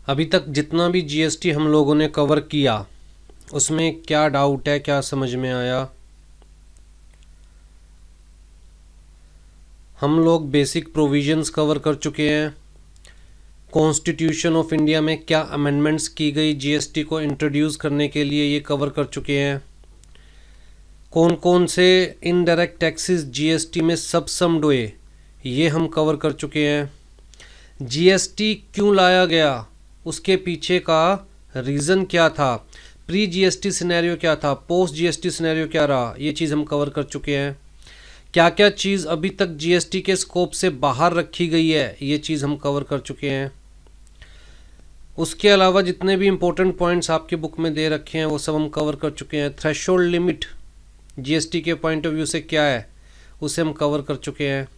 अभी तक जितना भी जीएसटी हम लोगों ने कवर किया उसमें क्या डाउट है, क्या समझ में आया? हम लोग बेसिक प्रोविजंस कवर कर चुके हैं। कॉन्स्टिट्यूशन ऑफ इंडिया में क्या अमेंडमेंट्स की गई जीएसटी को इंट्रोड्यूस करने के लिए, ये कवर कर चुके हैं। कौन कौन से इनडायरेक्ट टैक्सेस जीएसटी में सबसम्ड हुए, ये हम कवर कर चुके हैं। जीएसटी क्यों लाया गया, उसके पीछे का रीज़न क्या था, प्री जीएसटी सिनेरियो क्या था, पोस्ट जीएसटी सिनेरियो क्या रहा, ये चीज़ हम कवर कर चुके हैं। क्या क्या चीज़ अभी तक जीएसटी के स्कोप से बाहर रखी गई है, ये चीज़ हम कवर कर चुके हैं। उसके अलावा जितने भी इम्पोर्टेंट पॉइंट्स आपके बुक में दे रखे हैं वो सब हम कवर कर चुके हैं। थ्रेशोल्ड लिमिट जीएसटी के पॉइंट ऑफ व्यू से क्या है, उसे हम कवर कर चुके हैं।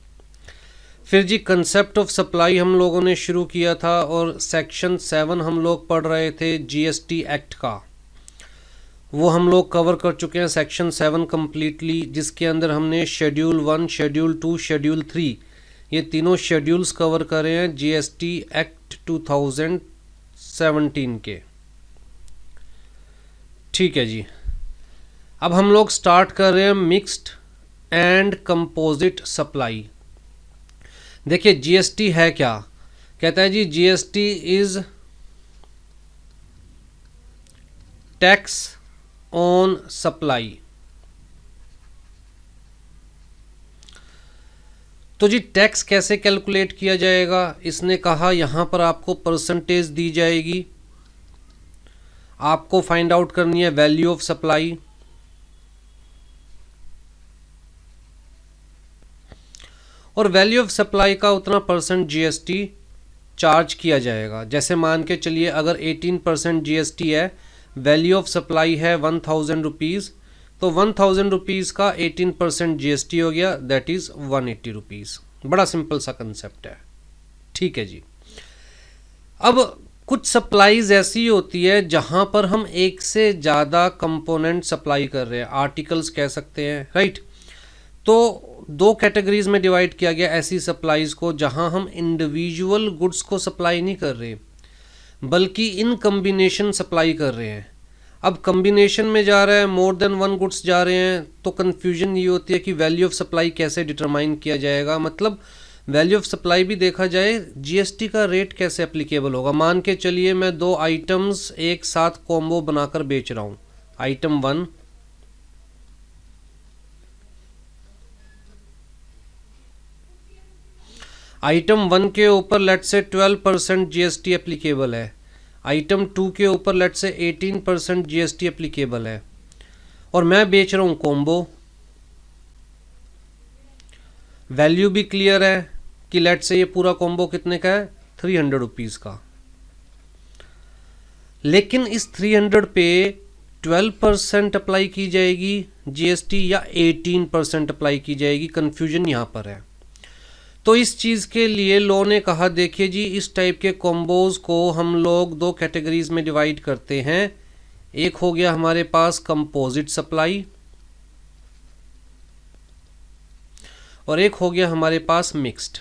फिर जी कंसेप्ट ऑफ सप्लाई हम लोगों ने शुरू किया था और सेक्शन 7 हम लोग पढ़ रहे थे जीएसटी एक्ट का, वो हम लोग कवर कर चुके हैं सेक्शन 7 कम्प्लीटली, जिसके अंदर हमने शेड्यूल 1, शेड्यूल 2, शेड्यूल 3 ये तीनों शेड्यूल्स कवर कर रहे हैं जीएसटी एक्ट 2017 के। ठीक है जी, अब हम लोग स्टार्ट कर रहे हैं मिक्स्ड एंड कंपोजिट सप्लाई। देखिए जीएसटी है क्या, कहता है जी GST is tax on supply. तो जी टैक्स कैसे कैलकुलेट किया जाएगा, इसने कहा यहां पर आपको परसेंटेज दी जाएगी, आपको फाइंड आउट करनी है वैल्यू ऑफ सप्लाई, और वैल्यू ऑफ सप्लाई का उतना परसेंट जीएसटी चार्ज किया जाएगा। जैसे मान के चलिए अगर 18% जीएसटी है, वैल्यू ऑफ सप्लाई है 1000 रुपीज़, तो 1000 रुपीज़ का 18% जीएसटी हो गया, दैट इज़ 180 रुपीज़। बड़ा सिंपल सा कंसेप्ट है। ठीक है जी, अब कुछ सप्लाईज ऐसी होती है जहां पर हम एक से ज़्यादा कंपोनेंट सप्लाई कर रहे हैं, आर्टिकल्स कह सकते हैं, राइट। तो दो कैटेगरीज में डिवाइड किया गया ऐसी सप्लाईज को जहां हम इंडिविजुअल गुड्स को सप्लाई नहीं कर रहे बल्कि इन कम्बिनेशन सप्लाई कर रहे हैं। अब कम्बिनेशन में जा रहा है, मोर देन वन गुड्स जा रहे हैं, तो कन्फ्यूजन ये होती है कि वैल्यू ऑफ सप्लाई कैसे डिटरमाइन किया जाएगा। मतलब वैल्यू ऑफ सप्लाई भी देखा जाए, जीएसटी का रेट कैसे एप्लीकेबल होगा। मान के चलिए मैं दो आइटम्स एक साथ कॉम्बो बनाकर बेच रहा हूँ, आइटम 1 आइटम 1 के ऊपर लेट से 12% जीएसटी एप्लीकेबल है, आइटम 2 के ऊपर लेट से 18% जीएसटी एप्लीकेबल है, और मैं बेच रहा हूँ कॉम्बो। वैल्यू भी क्लियर है कि लेट से ये पूरा कॉम्बो कितने का है, 300 रुपीज़ का। लेकिन इस 300 पे 12% अप्लाई की जाएगी जीएसटी या 18% अप्लाई की जाएगी, कंफ्यूजन यहाँ पर है। तो इस चीज़ के लिए लॉ ने कहा देखिए जी इस टाइप के कॉम्बोज को हम लोग दो कैटेगरीज में डिवाइड करते हैं। एक हो गया हमारे पास कंपोजिट सप्लाई और एक हो गया हमारे पास मिक्स्ड।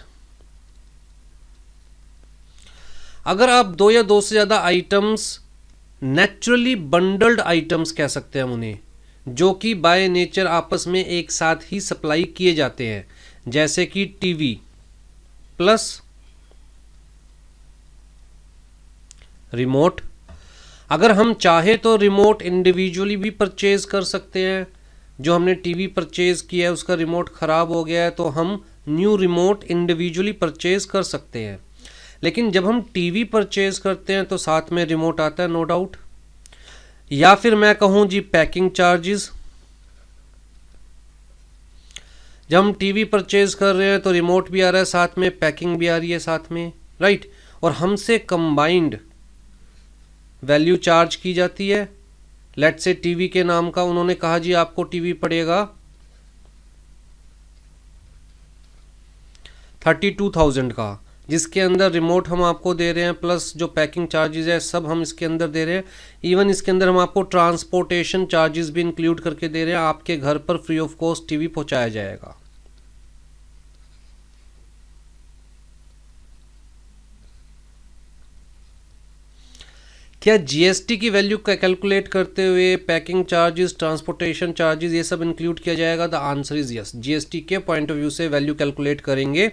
अगर आप दो या दो से ज़्यादा आइटम्स, नेचुरली बंडल्ड आइटम्स कह सकते हैं हम उन्हें, जो कि बाय नेचर आपस में एक साथ ही सप्लाई किए जाते हैं, जैसे कि टीवी प्लस रिमोट। अगर हम चाहे तो रिमोट इंडिविजुअली भी परचेज कर सकते हैं। जो हमने टीवी परचेज किया है उसका रिमोट ख़राब हो गया है तो हम न्यू रिमोट इंडिविजुअली परचेज कर सकते हैं। लेकिन जब हम टीवी परचेज करते हैं तो साथ में रिमोट आता है, नो डाउट। या फिर मैं कहूँ जी पैकिंग चार्जेस, जब हम टीवी परचेज कर रहे हैं तो रिमोट भी आ रहा है साथ में, पैकिंग भी आ रही है साथ में, राइट। और हमसे कंबाइंड वैल्यू चार्ज की जाती है। लेट से टीवी के नाम का उन्होंने कहा जी आपको टीवी पड़ेगा 32,000 का, जिसके अंदर रिमोट हम आपको दे रहे हैं प्लस जो पैकिंग चार्जेस है सब हम इसके अंदर दे रहे हैं। इवन इसके अंदर हम आपको ट्रांसपोर्टेशन चार्जेस भी इंक्लूड करके दे रहे हैं, आपके घर पर फ्री ऑफ कॉस्ट टीवी पहुंचाया जाएगा। क्या जीएसटी की वैल्यू कैलकुलेट करते हुए पैकिंग चार्जेस, ट्रांसपोर्टेशन चार्जेस ये सब इंक्लूड किया जाएगा? The answer is yes. GST के पॉइंट ऑफ व्यू से वैल्यू कैलकुलेट करेंगे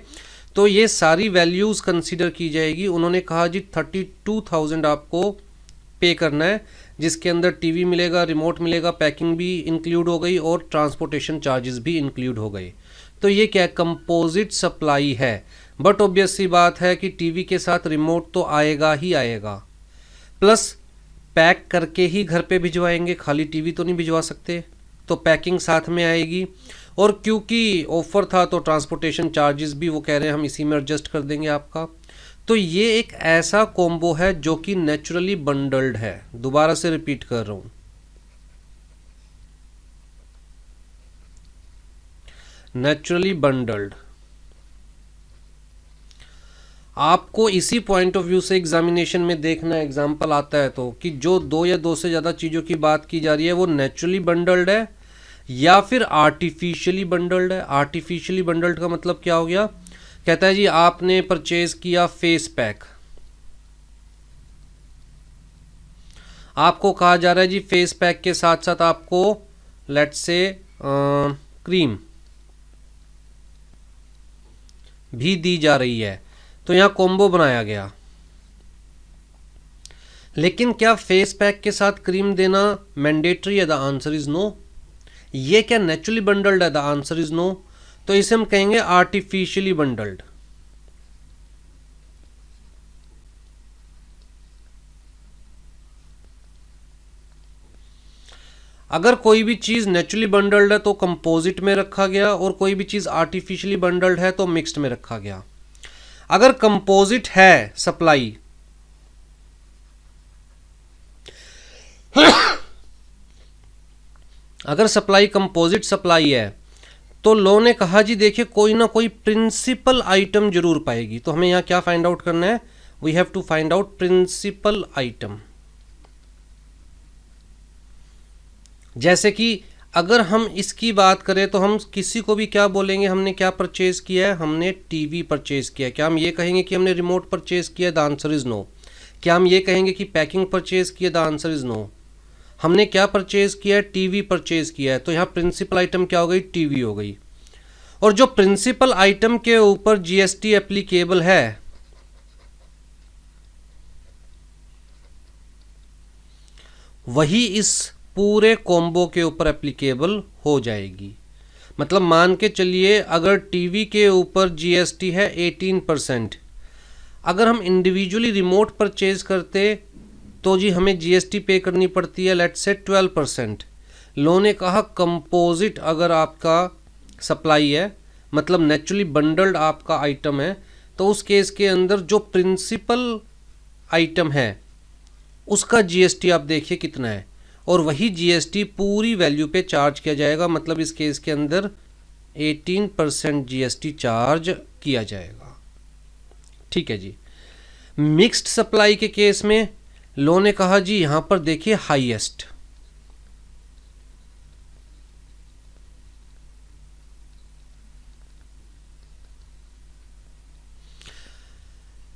तो ये सारी वैल्यूज़ कंसीडर की जाएगी। उन्होंने कहा जी 32,000 आपको पे करना है, जिसके अंदर टीवी मिलेगा, रिमोट मिलेगा, पैकिंग भी इंक्लूड हो गई और ट्रांसपोर्टेशन चार्जेस भी इंक्लूड हो गए। तो ये क्या कंपोजिट सप्लाई है। बट ऑब्वियस सी बात है कि टीवी के साथ रिमोट तो आएगा ही आएगा, प्लस पैक करके ही घर पे भिजवाएंगे, खाली टीवी तो नहीं भिजवा सकते, तो पैकिंग साथ में आएगी। और क्योंकि ऑफर था तो ट्रांसपोर्टेशन चार्जेस भी वो कह रहे हैं हम इसी में एडजस्ट कर देंगे आपका। तो ये एक ऐसा कॉम्बो है जो कि नेचुरली बंडल्ड है। दोबारा से रिपीट कर रहा हूं, नेचुरली बंडल्ड। आपको इसी पॉइंट ऑफ व्यू से एग्जामिनेशन में देखना, एग्जाम्पल आता है तो, कि जो दो या दो से ज़्यादा चीज़ों की बात की जा रही है वो नेचुरली बंडल्ड है या फिर आर्टिफिशियली बंडल्ड है। आर्टिफिशियली बंडल्ड का मतलब क्या हो गया? कहता है जी आपने परचेज किया फेस पैक, आपको कहा जा रहा है जी फेस पैक के साथ साथ आपको लेट्स से क्रीम भी दी जा रही है, तो यहां कॉम्बो बनाया गया। लेकिन क्या फेस पैक के साथ क्रीम देना मैंडेटरी है? The answer is no. ये क्या नेचुरली बंडल्ड है? The answer is no. तो इसे हम कहेंगे आर्टिफिशियली बंडल्ड। अगर कोई भी चीज नेचुरली बंडल्ड है तो कंपोजिट में रखा गया, और कोई भी चीज आर्टिफिशियली बंडल्ड है तो मिक्स्ड में रखा गया। अगर कंपोजिट है सप्लाई अगर सप्लाई कंपोजिट सप्लाई है तो लॉ ने कहा जी देखिए कोई ना कोई प्रिंसिपल आइटम जरूर पाएगी। तो हमें यहां क्या फाइंड आउट करना है? We have to find out principal item. जैसे कि अगर हम इसकी बात करें तो हम किसी को भी क्या बोलेंगे? हमने क्या परचेज किया है? हमने टीवी परचेज किया है। क्या हम ये कहेंगे कि हमने रिमोट परचेज किया? The answer is no. क्या हम ये कहेंगे कि पैकिंग परचेज किया? The answer is no. हमने क्या परचेज किया है? टीवी परचेज किया है। तो यहाँ प्रिंसिपल आइटम क्या हो गई? टीवी हो गई। और जो प्रिंसिपल आइटम के ऊपर जीएसटी एप्लीकेबल है वही इस पूरे कॉम्बो के ऊपर एप्लीकेबल हो जाएगी। मतलब मान के चलिए अगर टीवी के ऊपर जीएसटी है 18%, अगर हम इंडिविजुअली रिमोट परचेज करते तो जी हमें जीएसटी पे करनी पड़ती है लेट्स से 12%। लॉ ने कहा कंपोजिट अगर आपका सप्लाई है, मतलब नेचुरली बंडल्ड आपका आइटम है, तो उस केस के अंदर जो प्रिंसिपल आइटम है उसका जीएसटी आप देखिए कितना है, और वही जीएसटी पूरी वैल्यू पे चार्ज किया जाएगा। मतलब इस केस के अंदर 18% जीएसटी चार्ज किया जाएगा। ठीक है जी। मिक्स्ड सप्लाई के केस में लॉ ने कहा जी यहां पर देखिए हाईएस्ट,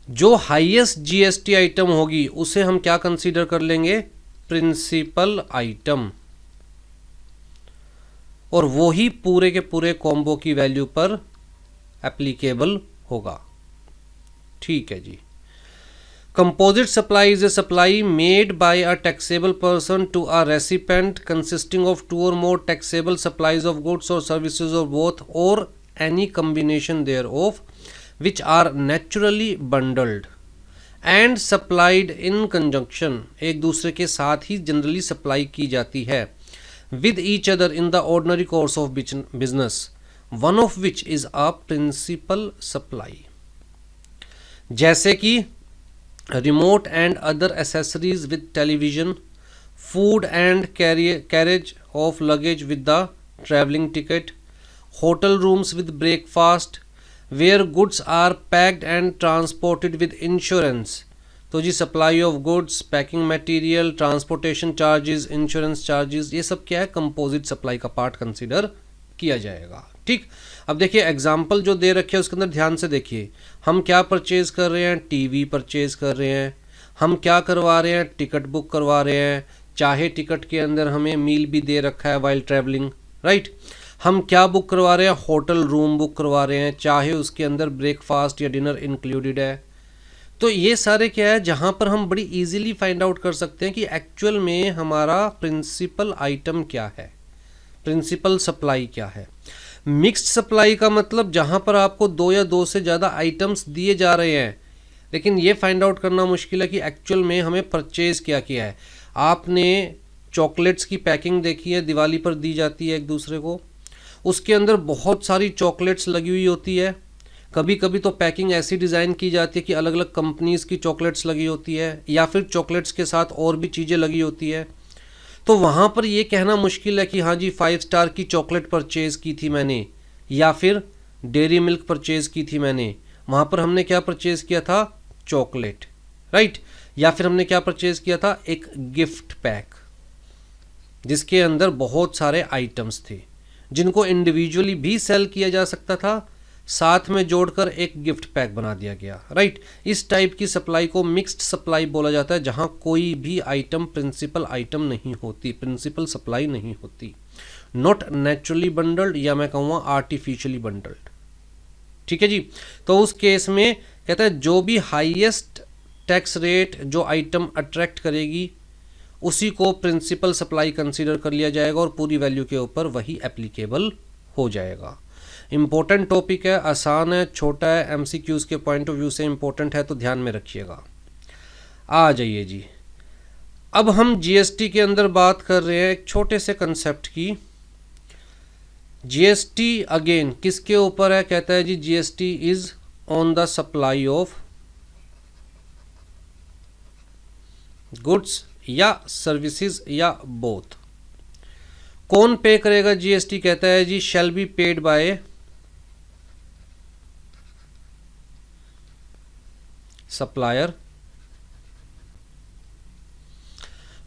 जो हाईएस्ट जीएसटी आइटम होगी उसे हम क्या कंसीडर कर लेंगे? प्रिंसिपल आइटम, और वो ही पूरे के पूरे कॉम्बो की वैल्यू पर एप्लीकेबल होगा। ठीक है जी। Composite supply is a supply made by a taxable person to a recipient consisting of two or more taxable supplies of goods or services or both or any combination thereof which are naturally bundled and supplied in conjunction, एक दूसरे के साथ ही generally supply की जाती है with each other in the ordinary course of business, one of which is a principal supply। जैसे कि remote and other accessories with television, food and carriage of luggage with the traveling ticket, hotel rooms with breakfast, where goods are packed and transported with insurance। तो जी supply of goods, packing material, transportation charges, insurance charges, ये सब क्या है? Composite supply का part consider किया जाएगा। ठीक। अब देखिए एग्जाम्पल जो दे रखे हैं उसके अंदर ध्यान से देखिए, हम क्या परचेज कर रहे हैं? टीवी परचेज कर रहे हैं। हम क्या करवा रहे हैं, टिकट बुक करवा रहे हैं, चाहे टिकट के अंदर हमें मील भी दे रखा है वाइल ट्रैवलिंग, राइट। हम क्या बुक करवा रहे हैं, होटल रूम बुक करवा रहे हैं, चाहे उसके अंदर ब्रेकफास्ट या डिनर इंक्लूडेड है। तो ये सारे क्या है जहाँ पर हम बड़ी इजीली फाइंड आउट कर सकते हैं कि एक्चुअल में हमारा प्रिंसिपल आइटम क्या है, प्रिंसिपल सप्लाई क्या है। मिक्स्ड सप्लाई का मतलब जहाँ पर आपको 2 या 2 से ज़्यादा आइटम्स दिए जा रहे हैं, लेकिन ये फाइंड आउट करना मुश्किल है कि एक्चुअल में हमें परचेज़ क्या किया है। आपने चॉकलेट्स की पैकिंग देखी है, दिवाली पर दी जाती है एक दूसरे को, उसके अंदर बहुत सारी चॉकलेट्स लगी हुई होती है। कभी कभी तो पैकिंग ऐसी डिज़ाइन की जाती है कि अलग अलग कंपनीज़ की चॉकलेट्स लगी होती है, या फिर चॉकलेट्स के साथ और भी चीज़ें लगी होती है। तो वहाँ पर ये कहना मुश्किल है कि हाँ जी 5 स्टार की चॉकलेट परचेज़ की थी मैंने, या फिर डेयरी मिल्क परचेज़ की थी मैंने। वहाँ पर हमने क्या परचेज़ किया था, चॉकलेट, राइट। या फिर हमने क्या परचेज़ किया था, एक गिफ्ट पैक जिसके अंदर बहुत सारे आइटम्स थे जिनको इंडिविजुअली भी सेल किया जा सकता था, साथ में जोड़कर एक गिफ्ट पैक बना दिया गया, राइट। इस टाइप की सप्लाई को मिक्स्ड सप्लाई बोला जाता है, जहां कोई भी आइटम प्रिंसिपल आइटम नहीं होती, प्रिंसिपल सप्लाई नहीं होती। नॉट नेचुरली बंडल्ड, या मैं कहूँगा आर्टिफिशियली बंडल्ड, ठीक है जी। तो उस केस में कहता है जो भी हाईएस्ट टैक्स रेट जो आइटम अट्रैक्ट करेगी उसी को प्रिंसिपल सप्लाई कंसीडर कर लिया जाएगा और पूरी वैल्यू के ऊपर वही एप्लीकेबल हो जाएगा। इम्पोर्टेंट टॉपिक है, आसान है, छोटा है, एमसीक्यूज़ के पॉइंट ऑफ व्यू से इम्पोर्टेंट है, तो ध्यान में रखिएगा। आ जाइए जी, अब हम जीएसटी के अंदर बात कर रहे हैं एक छोटे से कंसेप्ट की। जीएसटी अगेन किसके ऊपर है, कहता है जी GST is on the supply of goods या सर्विसेज या बोथ। कौन पे करेगा जीएसटी, कहता है जी shall be paid by supplier.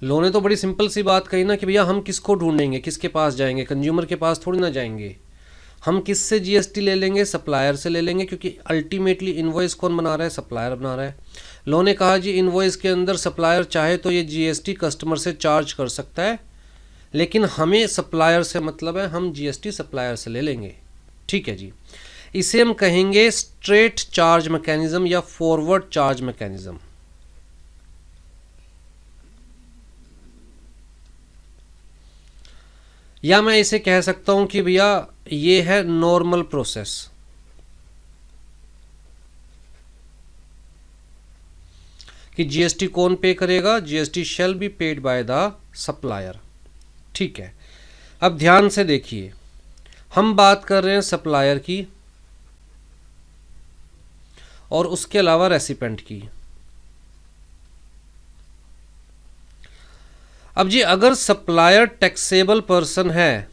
लो ने तो बड़ी सिंपल सी बात कही ना कि भैया हम किसको ढूंढेंगे, किसके पास जाएंगे, कंज्यूमर के पास थोड़ी ना जाएंगे। हम किससे जीएसटी ले लेंगे, सप्लायर से ले लेंगे, क्योंकि अल्टीमेटली इनवॉइस कौन बना रहा है, सप्लायर बना रहा है। लो ने कहा जी इनवॉइस के अंदर सप्लायर चाहे तो ये जीएसटी कस्टमर से चार्ज कर सकता है, लेकिन हमें सप्लायर से मतलब है, हम जीएसटी सप्लायर से ले लेंगे, ठीक है जी। इसे हम कहेंगे स्ट्रेट चार्ज मैकेनिज्म या फॉरवर्ड चार्ज मैकेनिज्म। या मैं इसे कह सकता हूं कि भैया ये है नॉर्मल प्रोसेस। कि जीएसटी कौन पे करेगा, GST shell be paid by the supplier, ठीक है। अब ध्यान से देखिए, हम बात कर रहे हैं सप्लायर की और उसके अलावा रेसिपेंट की। अब जी अगर सप्लायर टैक्सेबल पर्सन है,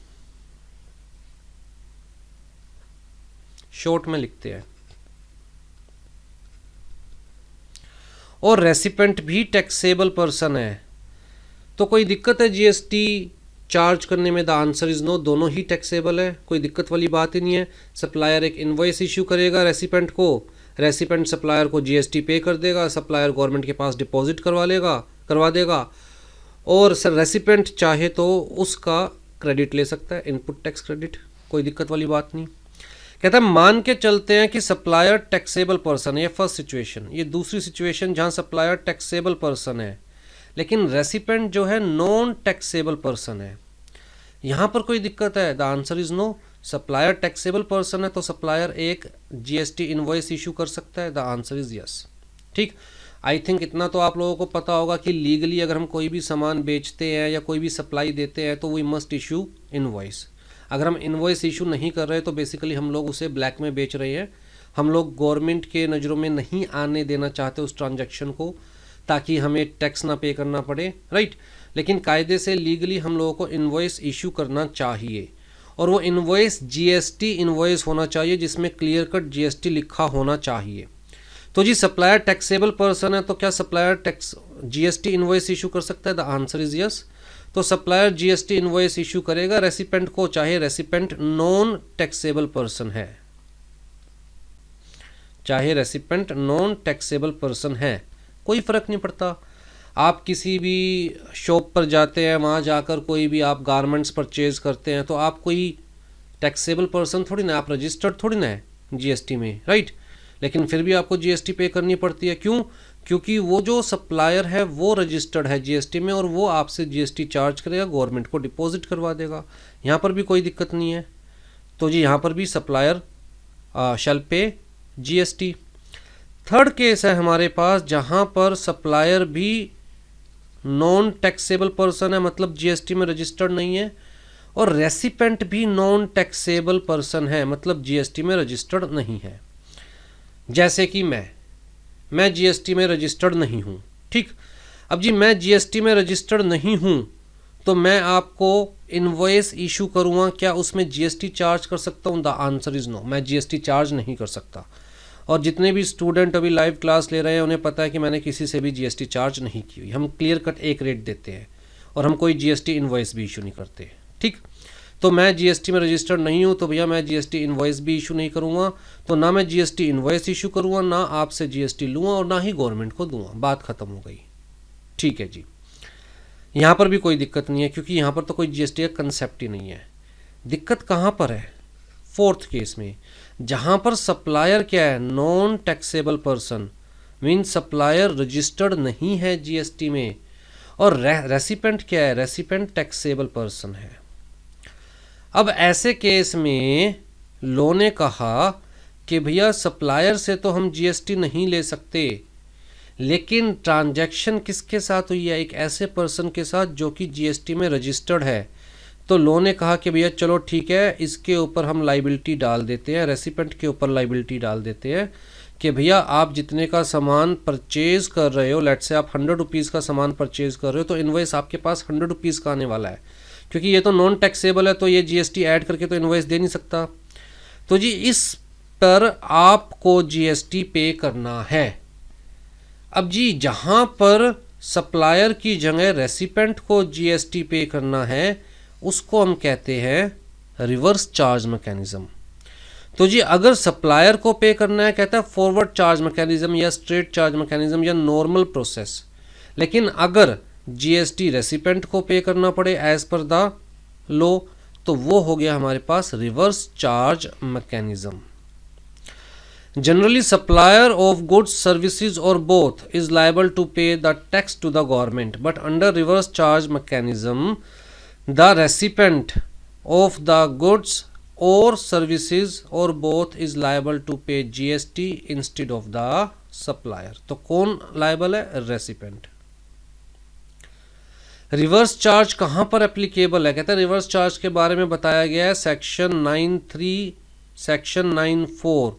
शॉर्ट में लिखते हैं, और रेसिपेंट भी टैक्सेबल पर्सन है, तो कोई दिक्कत है जीएसटी चार्ज करने में? द आंसर इज नो, दोनों ही टैक्सेबल है, कोई दिक्कत वाली बात ही नहीं है। सप्लायर एक इनवॉइस इश्यू करेगा रेसिपेंट को, रेसिपेंट सप्लायर को जीएसटी पे कर देगा, सप्लायर गवर्नमेंट के पास डिपॉजिट करवा देगा, और रेसिपेंट चाहे तो उसका क्रेडिट ले सकता है, इनपुट टैक्स क्रेडिट, कोई दिक्कत वाली बात नहीं। कहता है मान के चलते हैं कि सप्लायर टैक्सेबल पर्सन है, ये फर्स्ट सिचुएशन। ये दूसरी सिचुएशन जहां सप्लायर टैक्सेबल पर्सन है लेकिन रेसिपेंट जो है नॉन टैक्सेबल पर्सन है, यहां पर कोई दिक्कत है? The answer is no. Supplier taxable person है तो सप्लायर एक जीएसटी इनवॉइस इशू कर सकता है, द आंसर इज यस, ठीक। आई थिंक इतना तो आप लोगों को पता होगा कि लीगली अगर हम कोई भी सामान बेचते हैं या कोई भी सप्लाई देते हैं तो वी मस्ट इशू इनवॉइस। अगर हम इनवॉइस इशू नहीं कर रहे तो बेसिकली हम लोग उसे ब्लैक में बेच रहे हैं, हम लोग गवर्नमेंट के नज़रों में नहीं आने देना चाहते उस ट्रांजैक्शन को, ताकि हमें टैक्स ना पे करना पड़े, राइट। लेकिन कायदे से लीगली हम लोगों को इनवॉइस इशू करना चाहिए, और वो इनवॉइस जीएसटी इनवॉइस होना चाहिए जिसमें क्लियर कट जीएसटी लिखा होना चाहिए। तो जी सप्लायर टैक्सेबल पर्सन है तो क्या supplier tax GST invoice issue कर सकता है? The answer is yes. तो सप्लायर जीएसटी इनवॉइस इशू करेगा रेसिपेंट को, चाहे रेसिपेंट नॉन टैक्सेबल पर्सन है, चाहे रेसिपेंट नॉन टैक्सेबल पर्सन है, कोई फ़र्क नहीं पड़ता। आप किसी भी शॉप पर जाते हैं, वहाँ जाकर कोई भी आप गारमेंट्स परचेज़ करते हैं तो आप कोई टैक्सेबल पर्सन थोड़ी ना, आप रजिस्टर्ड थोड़ी ना है जीएसटी में, राइट। लेकिन फिर भी आपको जीएसटी पे करनी पड़ती है। क्यों? क्योंकि वो जो सप्लायर है वो रजिस्टर्ड है जीएसटी में और वो आपसे जीएसटी चार्ज करेगा, गवर्नमेंट को डिपॉजिट करवा देगा। यहाँ पर भी कोई दिक्कत नहीं है। तो जी यहाँ पर भी सप्लायर शैल पे जीएसटी। थर्ड केस है हमारे पास जहाँ पर सप्लायर भी नॉन टैक्सेबल पर्सन है, मतलब जीएसटी में रजिस्टर्ड नहीं है, और रेसिपेंट भी नॉन टैक्सेबल पर्सन है, मतलब जीएसटी में रजिस्टर्ड नहीं है। जैसे कि मैं जीएसटी में रजिस्टर्ड नहीं हूँ, ठीक। अब जी मैं जीएसटी में रजिस्टर्ड नहीं हूँ तो मैं आपको इनवॉइस इशू करूँगा, क्या उसमें जीएसटी चार्ज कर सकता हूँ? द आंसर इज़ नो, मैं जीएसटी चार्ज नहीं कर सकता। और जितने भी स्टूडेंट अभी लाइव क्लास ले रहे हैं उन्हें पता है कि मैंने किसी से भी जीएसटी चार्ज नहीं की हुई। हम क्लियर कट एक रेट देते हैं और हम कोई जीएसटी इनवॉइस भी इशू नहीं करते, ठीक। तो मैं जीएसटी में रजिस्टर्ड नहीं हूँ तो भैया मैं जीएसटी इनवॉइस भी इशू नहीं करूँगा। तो ना मैं जीएसटी इनवॉइस इशू करूँगा, ना आपसे जीएसटी लूँगा और ना ही गवर्नमेंट को दूंगा। बात खत्म हो गई, ठीक है जी। यहाँ पर भी कोई दिक्कत नहीं है क्योंकि यहाँ पर तो कोई जीएसटी का कंसेप्ट ही नहीं है। दिक्कत कहाँ पर है? फोर्थ केस में, जहाँ पर सप्लायर क्या है? Non taxable person, mean supplier registered नहीं है जीएसटी में, और रेसिपेंट क्या है? रेसिपेंट टैक्सेबल पर्सन है। अब ऐसे केस में लॉ ने कहा कि भैया सप्लायर से तो हम जीएसटी नहीं ले सकते, लेकिन ट्रांजैक्शन किसके साथ हुई है? एक ऐसे पर्सन के साथ जो कि जीएसटी में रजिस्टर्ड है। तो लॉ ने कहा कि भैया चलो ठीक है, इसके ऊपर हम लाइबिलिटी डाल देते हैं, रेसिपेंट के ऊपर लाइबिलिटी डाल देते हैं कि भैया आप जितने का सामान परचेज कर रहे हो, लेट्स से आप 100 रुपीज़ का सामान परचेज कर रहे हो, तो इनवॉइस आपके पास 100 रुपीज़ का आने वाला है, क्योंकि ये तो नॉन टैक्सेबल है तो ये जीएसटी ऐड करके तो इनवॉइस दे नहीं सकता। तो जी इस पर आपको जीएसटी पे करना है। अब जी जहां पर सप्लायर की जगह रेसिपेंट को जीएसटी पे करना है उसको हम कहते हैं रिवर्स चार्ज मैकेनिज्म। तो जी अगर सप्लायर को पे करना है, कहता है फॉरवर्ड चार्ज मैकेनिज्म या स्ट्रेट चार्ज मैकेनिज्म या नॉर्मल प्रोसेस। लेकिन अगर जीएसटी रेसिपेंट को पे करना पड़े एज पर द लॉ तो वो हो गया हमारे पास reverse charge mechanism. Generally, supplier of goods, services or both is liable to pay the tax to the government, but under reverse charge mechanism, the recipient of the goods or services or both is liable to pay GST instead of the supplier. तो कौन liable है? Recipient. Reverse charge कहाँ पर applicable है? कहता है reverse charge के बारे में बताया गया है सेक्शन 9(3), सेक्शन 9(4)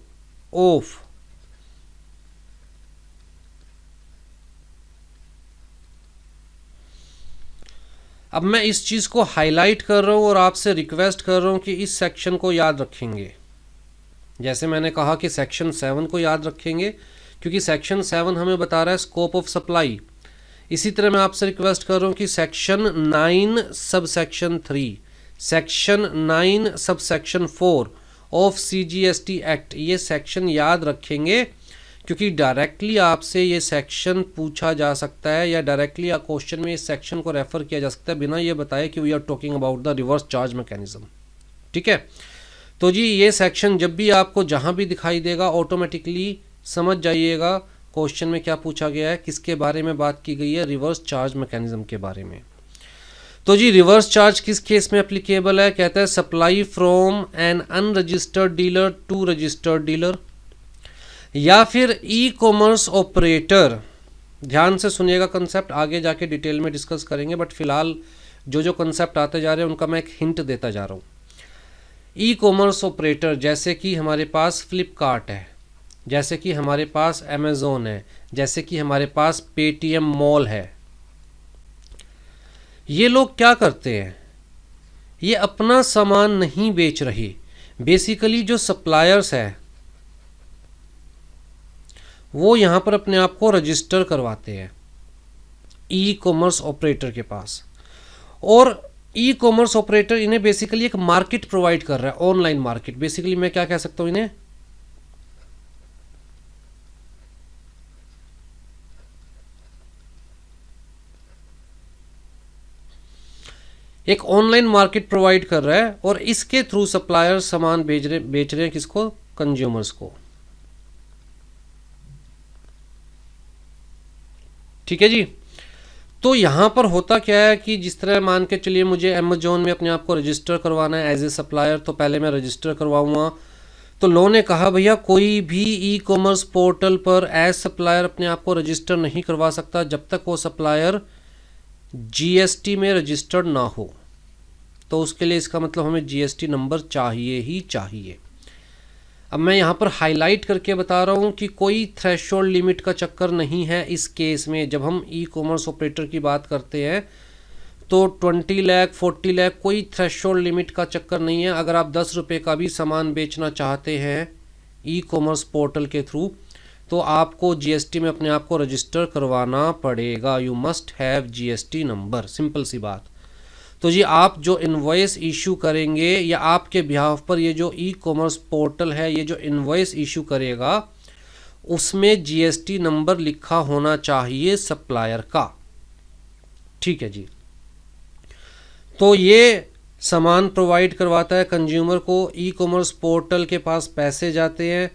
ऑफ अब मैं इस चीज को हाईलाइट कर रहा हूं और आपसे रिक्वेस्ट कर रहा हूं कि इस सेक्शन को याद रखेंगे। जैसे मैंने कहा कि सेक्शन 7 को याद रखेंगे क्योंकि सेक्शन 7 हमें बता रहा है स्कोप ऑफ सप्लाई। इसी तरह मैं आपसे रिक्वेस्ट कर रहा हूं कि section 9 sub section 3, section 9 sub section 4 of CGST act, ये सेक्शन याद रखेंगे क्योंकि डायरेक्टली आपसे ये सेक्शन पूछा जा सकता है या डायरेक्टली क्वेश्चन में इस सेक्शन को रेफर किया जा सकता है बिना ये बताए कि we are talking about the reverse charge mechanism. ठीक है, तो जी ये सेक्शन जब भी आपको जहां भी दिखाई देगा ऑटोमेटिकली समझ जाइएगा क्वेश्चन में क्या पूछा गया है, किसके बारे में बात की गई है, रिवर्स चार्ज मैकेनिज्म के बारे में। तो जी रिवर्स चार्ज किस केस में एप्लीकेबल है? कहता है supply from an unregistered dealer to registered dealer, या फिर ई कॉमर्स ऑपरेटर। ध्यान से सुनिएगा कंसेप्ट, आगे जाके डिटेल में डिस्कस करेंगे, बट फिलहाल जो जो कंसेप्ट आते जा रहे हैं उनका मैं एक हिंट देता जा रहा हूँ। ई कॉमर्स ऑपरेटर जैसे कि हमारे पास फ्लिपकार्ट है, जैसे कि हमारे पास अमेज़ोन है, जैसे कि हमारे पास पेटीएम मॉल है। ये लोग क्या करते हैं? ये अपना सामान नहीं बेच रहे, बेसिकली जो सप्लायर्स है वो यहां पर अपने आप को रजिस्टर करवाते हैं ई कॉमर्स ऑपरेटर के पास, और ई कॉमर्स ऑपरेटर इन्हें बेसिकली एक मार्केट प्रोवाइड कर रहा है, ऑनलाइन मार्केट। बेसिकली मैं क्या कह सकता हूं इन्हें, एक ऑनलाइन मार्केट प्रोवाइड कर रहा है और इसके थ्रू सप्लायर सामान बेच रहे हैं किसको? कंज्यूमर्स को। ठीक है जी। तो यहां पर होता क्या है कि जिस तरह मान के चलिए मुझे अमेजोन में अपने आप को रजिस्टर करवाना है एज ए सप्लायर, तो पहले मैं रजिस्टर करवाऊंगा। तो लॉ ने कहा भैया कोई भी ई कॉमर्स पोर्टल पर एज सप्लायर अपने आप को रजिस्टर नहीं करवा सकता जब तक वो सप्लायर जीएसटी में रजिस्टर्ड ना हो। तो उसके लिए इसका मतलब हमें जीएसटी नंबर चाहिए ही चाहिए। अब मैं यहाँ पर हाईलाइट करके बता रहा हूँ कि कोई थ्रेशोल्ड लिमिट का चक्कर नहीं है इस केस में। जब हम ई कॉमर्स ऑपरेटर की बात करते हैं तो 20 लाख 40 लाख कोई थ्रेशोल्ड लिमिट का चक्कर नहीं है। अगर आप 10 रुपये का भी सामान बेचना चाहते हैं ई कॉमर्स पोर्टल के थ्रू तो आपको जीएसटी में अपने आप को रजिस्टर करवाना पड़ेगा। You must have GST number, simple सी बात। तो जी आप जो इनवॉइस इशू करेंगे या आपके बिहाफ पर ये जो ई कॉमर्स पोर्टल है ये जो इनवॉइस इशू करेगा उसमें जीएसटी नंबर लिखा होना चाहिए सप्लायर का। ठीक है जी। तो ये सामान प्रोवाइड करवाता है कंज्यूमर को, ई कॉमर्स पोर्टल के पास पैसे जाते हैं,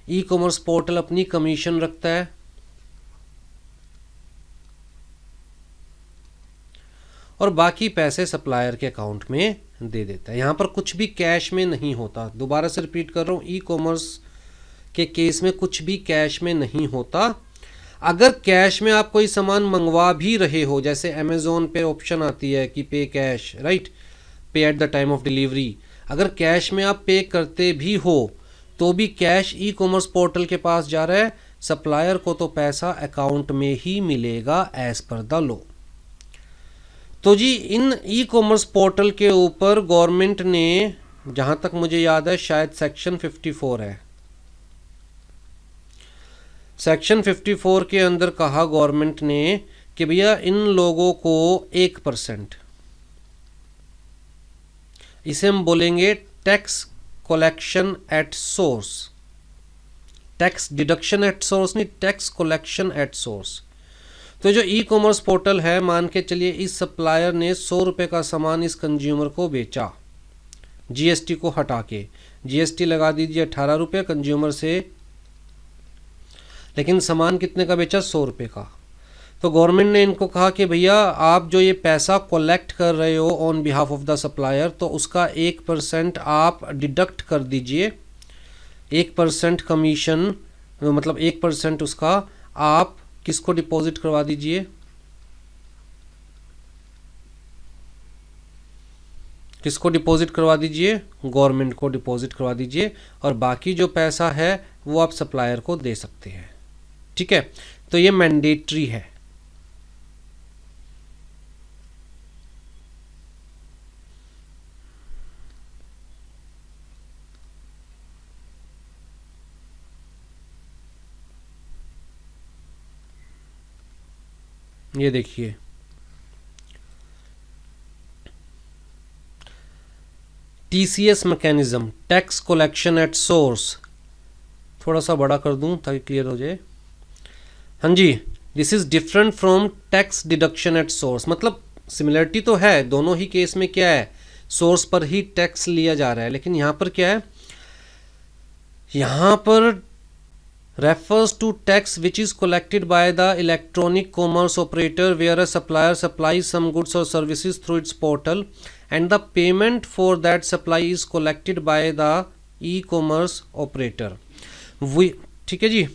ई कॉमर्स पोर्टल अपनी कमीशन रखता है और बाकी पैसे सप्लायर के अकाउंट में दे देता है। यहाँ पर कुछ भी कैश में नहीं होता। दोबारा से रिपीट कर रहा हूँ, ई कॉमर्स के केस में कुछ भी कैश में नहीं होता। अगर कैश में आप कोई सामान मंगवा भी रहे हो, जैसे अमेज़ोन पे ऑप्शन आती है कि पे कैश, राइट, पे at the time of delivery, अगर कैश में आप पे करते भी हो तो भी कैश ई कॉमर्स पोर्टल के पास जा रहा है, सप्लायर को तो पैसा अकाउंट में ही मिलेगा एज पर द लॉ। तो जी इन ई कॉमर्स पोर्टल के ऊपर गवर्नमेंट ने, जहां तक मुझे याद है शायद सेक्शन 54 है, सेक्शन 54 के अंदर कहा गवर्नमेंट ने कि भैया इन लोगों को 1%, इसे हम बोलेंगे tax collection at source, tax deduction at source नहीं, टैक्स कलेक्शन एट सोर्स। तो जो ई कॉमर्स पोर्टल है, मान के चलिए इस सप्लायर ने 100 रुपये का सामान इस कंज्यूमर को बेचा, जीएसटी को हटा के, जीएसटी लगा दीजिए 18 रुपये कंज्यूमर से, लेकिन सामान कितने का बेचा? 100 रुपये का। तो गवर्नमेंट ने इनको कहा कि भैया आप जो ये पैसा कलेक्ट कर रहे हो on behalf of the supplier, तो उसका 1% आप डिडक्ट कर दीजिए, 1% कमीशन, मतलब 1% उसका आप किसको डिपॉजिट करवा दीजिए? किसको डिपॉजिट करवा दीजिए? गवर्नमेंट को डिपॉजिट करवा दीजिए, और बाकी जो पैसा है वो आप सप्लायर को दे सकते हैं। ठीक है, तो ये मैंडेटरी है। ये देखिए TCS mechanism, tax collection at source, थोड़ा सा बड़ा कर दूं ताकि क्लियर हो जाए। हाँ जी, this is different from tax deduction at source. मतलब सिमिलरिटी तो है, दोनों ही केस में क्या है, सोर्स पर ही टैक्स लिया जा रहा है, लेकिन यहां पर क्या है, यहां पर refers to tax which is collected by the electronic commerce operator where a supplier supplies some goods or services through its portal and the payment for that supply is collected by the e-commerce operator। ठीक है जी।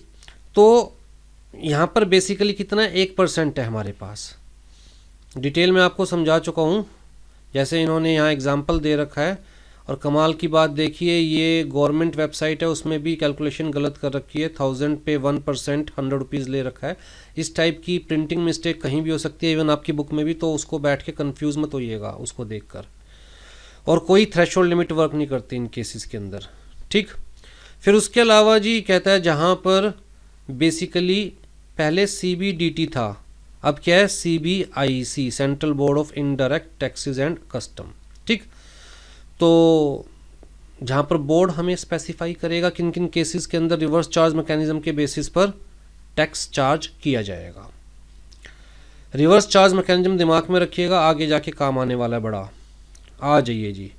तो यहाँ पर basically कितना 1% है हमारे पास। Detail में आपको समझा चुका हूँ, जैसे इन्होंने यहाँ एग्जाम्पल दे रखा है। और कमाल की बात देखिए, ये गवर्नमेंट वेबसाइट है, उसमें भी कैलकुलेशन गलत कर रखी है, 1000 पे 1% 100 रुपीज़ ले रखा है। इस टाइप की प्रिंटिंग मिस्टेक कहीं भी हो सकती है, इवन आपकी बुक में भी, तो उसको बैठ के कंफ्यूज मत होइएगा उसको देखकर। और कोई थ्रेशोल्ड लिमिट वर्क नहीं करती इन केसेस के अंदर। ठीक, फिर उसके अलावा जी कहता है जहाँ पर बेसिकली पहले CBDT था, अब क्या है CBIC, central board of indirect taxes and custom. ठीक, तो जहाँ पर बोर्ड हमें स्पेसिफाई करेगा किन किन केसेस के अंदर रिवर्स चार्ज मैकेनिज्म के बेसिस पर टैक्स चार्ज किया जाएगा। रिवर्स चार्ज मैकेनिज्म दिमाग में रखिएगा, आगे जाके काम आने वाला है बड़ा। आ जाइए जी।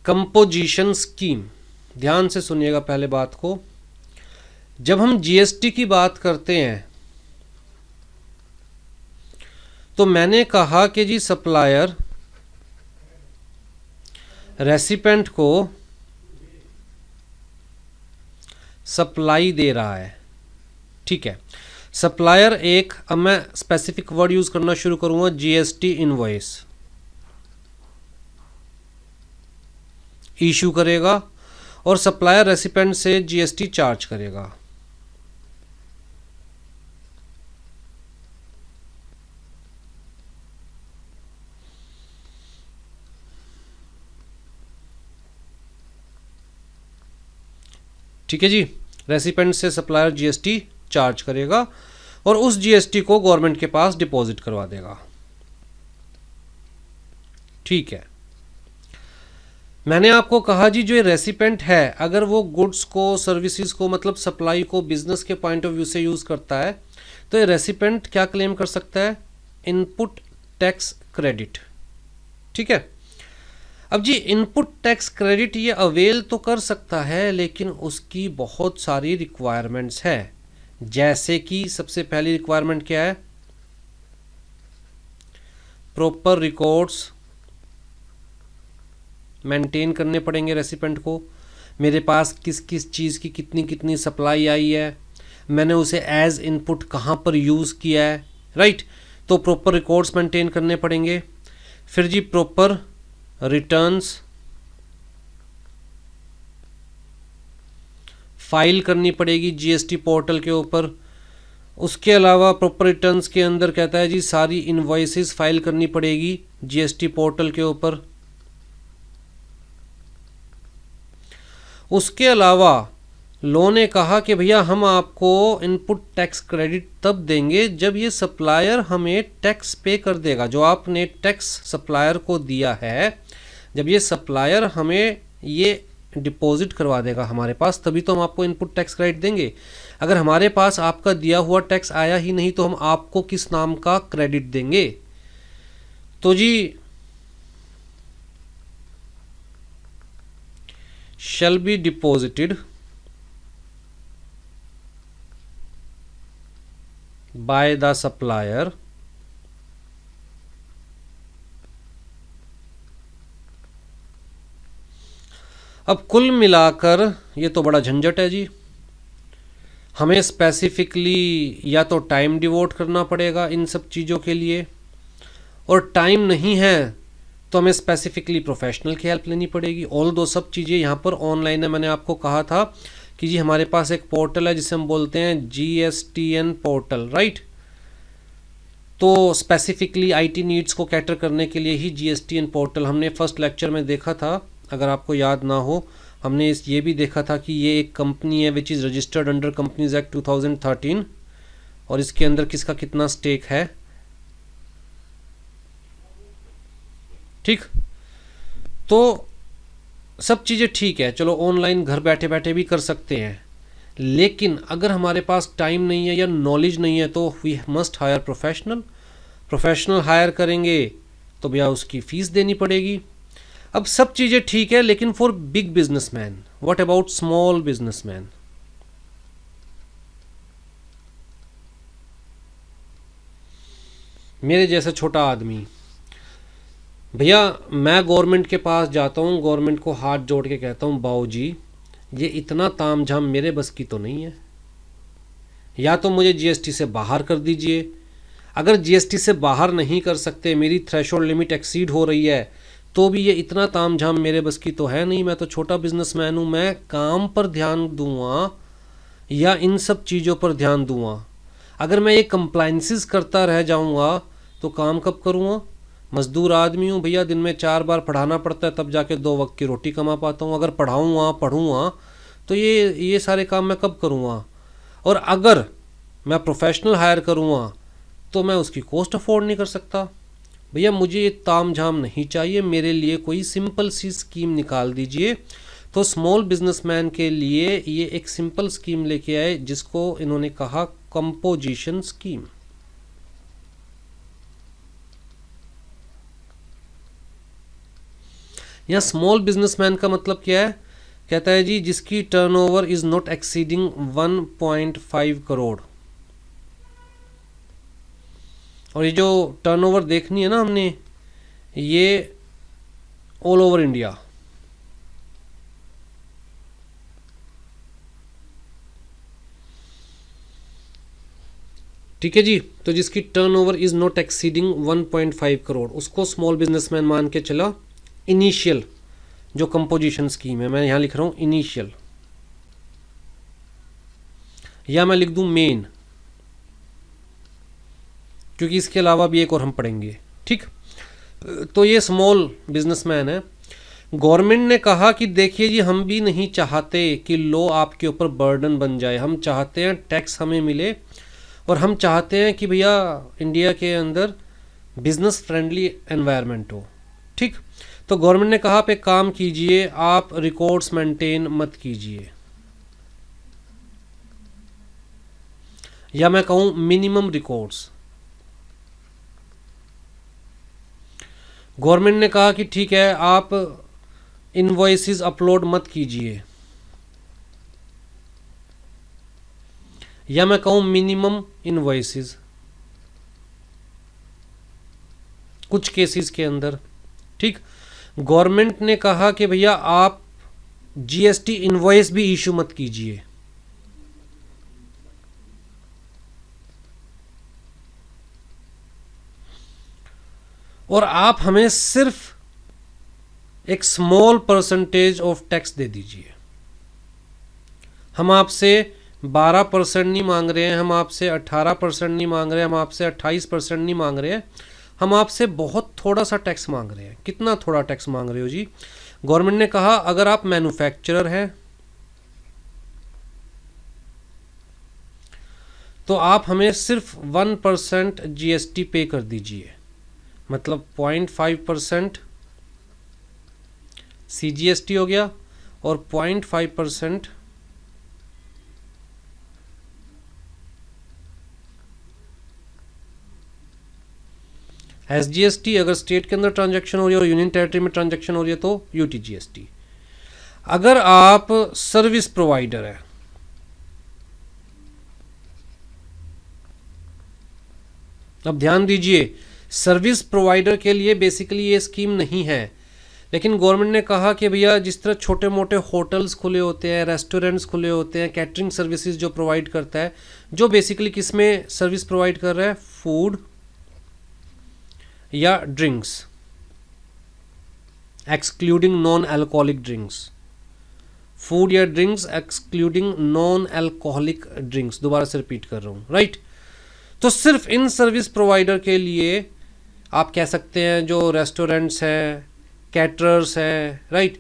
कंपोजिशन स्कीम, ध्यान से सुनिएगा पहले बात को। जब हम जीएसटी की बात करते हैं तो मैंने कहा कि जी सप्लायर रेसिपेंट को सप्लाई दे रहा है, ठीक है। सप्लायर एक, अब मैं स्पेसिफिक वर्ड यूज करना शुरू करूंगा, जीएसटी इनवॉइस इशू करेगा और सप्लायर रेसिपेंट से जीएसटी चार्ज करेगा। ठीक है जी, रेसिपेंट से सप्लायर जीएसटी चार्ज करेगा और उस जीएसटी को गवर्नमेंट के पास डिपॉजिट करवा देगा, ठीक है। मैंने आपको कहा जी जो ये रेसिपेंट है, अगर वो गुड्स को, सर्विसेज को, मतलब सप्लाई को बिजनेस के पॉइंट ऑफ व्यू से यूज करता है तो ये रेसिपेंट क्या क्लेम कर सकता है? इनपुट टैक्स क्रेडिट, ठीक है। अब जी इनपुट टैक्स क्रेडिट ये अवेल तो कर सकता है, लेकिन उसकी बहुत सारी रिक्वायरमेंट्स है। जैसे कि सबसे पहली रिक्वायरमेंट क्या है? प्रॉपर रिकॉर्ड्स मेंटेन करने पड़ेंगे रेसिपेंट को। मेरे पास किस किस चीज़ की कितनी कितनी सप्लाई आई है, मैंने उसे एज इनपुट कहाँ पर यूज़ किया है, राइट। तो प्रॉपर रिकॉर्ड्स मेंटेन करने पड़ेंगे। फिर जी प्रॉपर रिटर्न्स फाइल करनी पड़ेगी जीएसटी पोर्टल के ऊपर। उसके अलावा प्रॉपर रिटर्न्स के अंदर कहता है जी सारी इनवॉइसेस फाइल करनी पड़ेगी जीएसटी पोर्टल के ऊपर। उसके अलावा लॉ ने कहा कि भैया हम आपको इनपुट टैक्स क्रेडिट तब देंगे जब ये सप्लायर हमें टैक्स पे कर देगा। जो आपने टैक्स सप्लायर को दिया है, जब ये सप्लायर हमें ये डिपॉजिट करवा देगा हमारे पास, तभी तो हम आपको इनपुट टैक्स क्रेडिट देंगे। अगर हमारे पास आपका दिया हुआ टैक्स आया ही नहीं तो हम आपको किस नाम का क्रेडिट देंगे? तो जी shall be deposited by the supplier अब कुल मिलाकर ये तो बड़ा झंझट है जी। हमें स्पेसिफिकली या तो टाइम डिवोट करना पड़ेगा इन सब चीज़ों के लिए, और टाइम नहीं है तो हमें स्पेसिफिकली प्रोफेशनल की हेल्प लेनी पड़ेगी। ऑल दो सब चीज़ें यहाँ पर ऑनलाइन है। मैंने आपको कहा था कि जी हमारे पास एक पोर्टल है जिसे हम बोलते हैं GSTN पोर्टल, राइट। तो स्पेसिफिकली आईटी नीड्स को कैटर करने के लिए ही GSTN पोर्टल हमने फर्स्ट लेक्चर में देखा था। अगर आपको याद ना हो, हमने ये भी देखा था कि ये एक कंपनी है which is registered under companies act 2013 और इसके अंदर किसका कितना स्टेक है, ठीक। तो सब चीज़ें ठीक है, चलो ऑनलाइन घर बैठे बैठे भी कर सकते हैं, लेकिन अगर हमारे पास टाइम नहीं है या नॉलेज नहीं है तो we must hire professional hire करेंगे तो भैया उसकी फ़ीस देनी पड़ेगी। अब सब चीज़ें ठीक है, लेकिन for big businessman, what about small businessman? मेरे जैसा छोटा आदमी, भैया मैं गवर्नमेंट के पास जाता हूँ, गवर्नमेंट को हाथ जोड़ के कहता हूँ बाऊ जी ये इतना ताम झाम मेरे बस की तो नहीं है, या तो मुझे जीएसटी से बाहर कर दीजिए। अगर जीएसटी से बाहर नहीं कर सकते, मेरी थ्रेशोल्ड लिमिट एक्सीड हो रही है, तो भी ये इतना ताम झाम मेरे बस की तो है नहीं। मैं तो छोटा बिजनेसमैन हूँ, मैं काम पर ध्यान दूंगा या इन सब चीज़ों पर ध्यान दूंगा? अगर मैं ये कंप्लाइंसेस करता रह जाऊंगा तो काम कब करूँगा? मजदूर आदमी हूँ भैया, दिन में 4 बार पढ़ाना पड़ता है तब जाके 2 वक्त की रोटी कमा पाता हूँ। अगर पढ़ूँगा तो ये सारे काम मैं कब करूँगा? और अगर मैं प्रोफेशनल हायर करूँगा तो मैं उसकी कॉस्ट अफोर्ड नहीं कर सकता। भैया मुझे ये ताम झाम नहीं चाहिए, मेरे लिए कोई सिंपल सी स्कीम निकाल दीजिए। तो स्मॉल बिजनेसमैन के लिए ये एक सिंपल स्कीम लेके आए जिसको इन्होंने कहा कंपोजिशन स्कीम। यहाँ स्मॉल बिजनेसमैन का मतलब क्या है, कहता है जी जिसकी turnover is not exceeding 1.5 crore. और ये जो टर्नओवर देखनी है ना हमने, ये ऑल ओवर इंडिया। ठीक है जी, तो जिसकी turnover is not exceeding 1.5 crore उसको स्मॉल बिजनेसमैन मान के चला। इनिशियल जो कंपोजिशन स्कीम है, मैं यहां लिख रहा हूं इनिशियल, या मैं लिख दूं मेन, क्योंकि इसके अलावा भी एक और हम पढ़ेंगे। ठीक, तो ये स्मॉल बिजनेसमैन है। गवर्नमेंट ने कहा कि देखिए जी हम भी नहीं चाहते कि लॉ आपके ऊपर बर्डन बन जाए, हम चाहते हैं टैक्स हमें मिले, और हम चाहते हैं कि भैया इंडिया के अंदर बिजनेस फ्रेंडली एनवायरनमेंट हो। ठीक, तो गवर्नमेंट ने कहा आप एक काम कीजिए, आप रिकॉर्ड्स मेंटेन मत कीजिए, या मैं कहूं मिनिमम रिकॉर्ड्स। गवर्नमेंट ने कहा कि ठीक है आप इनवॉइसेस अपलोड मत कीजिए, या मैं कहूं मिनिमम इनवॉइसेस कुछ केसेस के अंदर। ठीक, गवर्नमेंट ने कहा कि भैया आप जीएसटी इनवॉइस भी इशू मत कीजिए। और आप हमें सिर्फ एक स्मॉल परसेंटेज ऑफ टैक्स दे दीजिए। हम आपसे 12% नहीं मांग रहे हैं, हम आपसे 18% नहीं मांग रहे हैं, हम आपसे 28% नहीं मांग रहे हैं, हम आपसे बहुत थोड़ा सा टैक्स मांग रहे हैं। कितना थोड़ा टैक्स मांग रहे हो जी? गवर्नमेंट ने कहा अगर आप मैन्युफैक्चरर हैं तो आप हमें सिर्फ 1% जीएसटी पे कर दीजिए, मतलब 0.5% सीजीएसटी हो गया और 0.5% एसजीएसटी। अगर स्टेट के अंदर ट्रांजैक्शन हो रही है और यूनियन टेरिटरी में ट्रांजैक्शन हो रही है तो यूटीजीएसटी। अगर आप सर्विस प्रोवाइडर है, अब ध्यान दीजिए, सर्विस प्रोवाइडर के लिए बेसिकली ये स्कीम नहीं है, लेकिन गवर्नमेंट ने कहा कि भैया जिस तरह छोटे मोटे होटल्स खुले होते हैं, रेस्टोरेंट्स खुले होते हैं, कैटरिंग सर्विसेज जो प्रोवाइड करता है, जो बेसिकली किस में सर्विस प्रोवाइड कर रहा है, फूड या drinks, excluding non alcoholic drinks, food या drinks excluding non alcoholic drinks. दोबारा से रिपीट कर रहा हूँ, राइट। तो सिर्फ इन सर्विस प्रोवाइडर के लिए आप कह सकते हैं जो रेस्टोरेंट्स हैं, कैटरर्स हैं, राइट,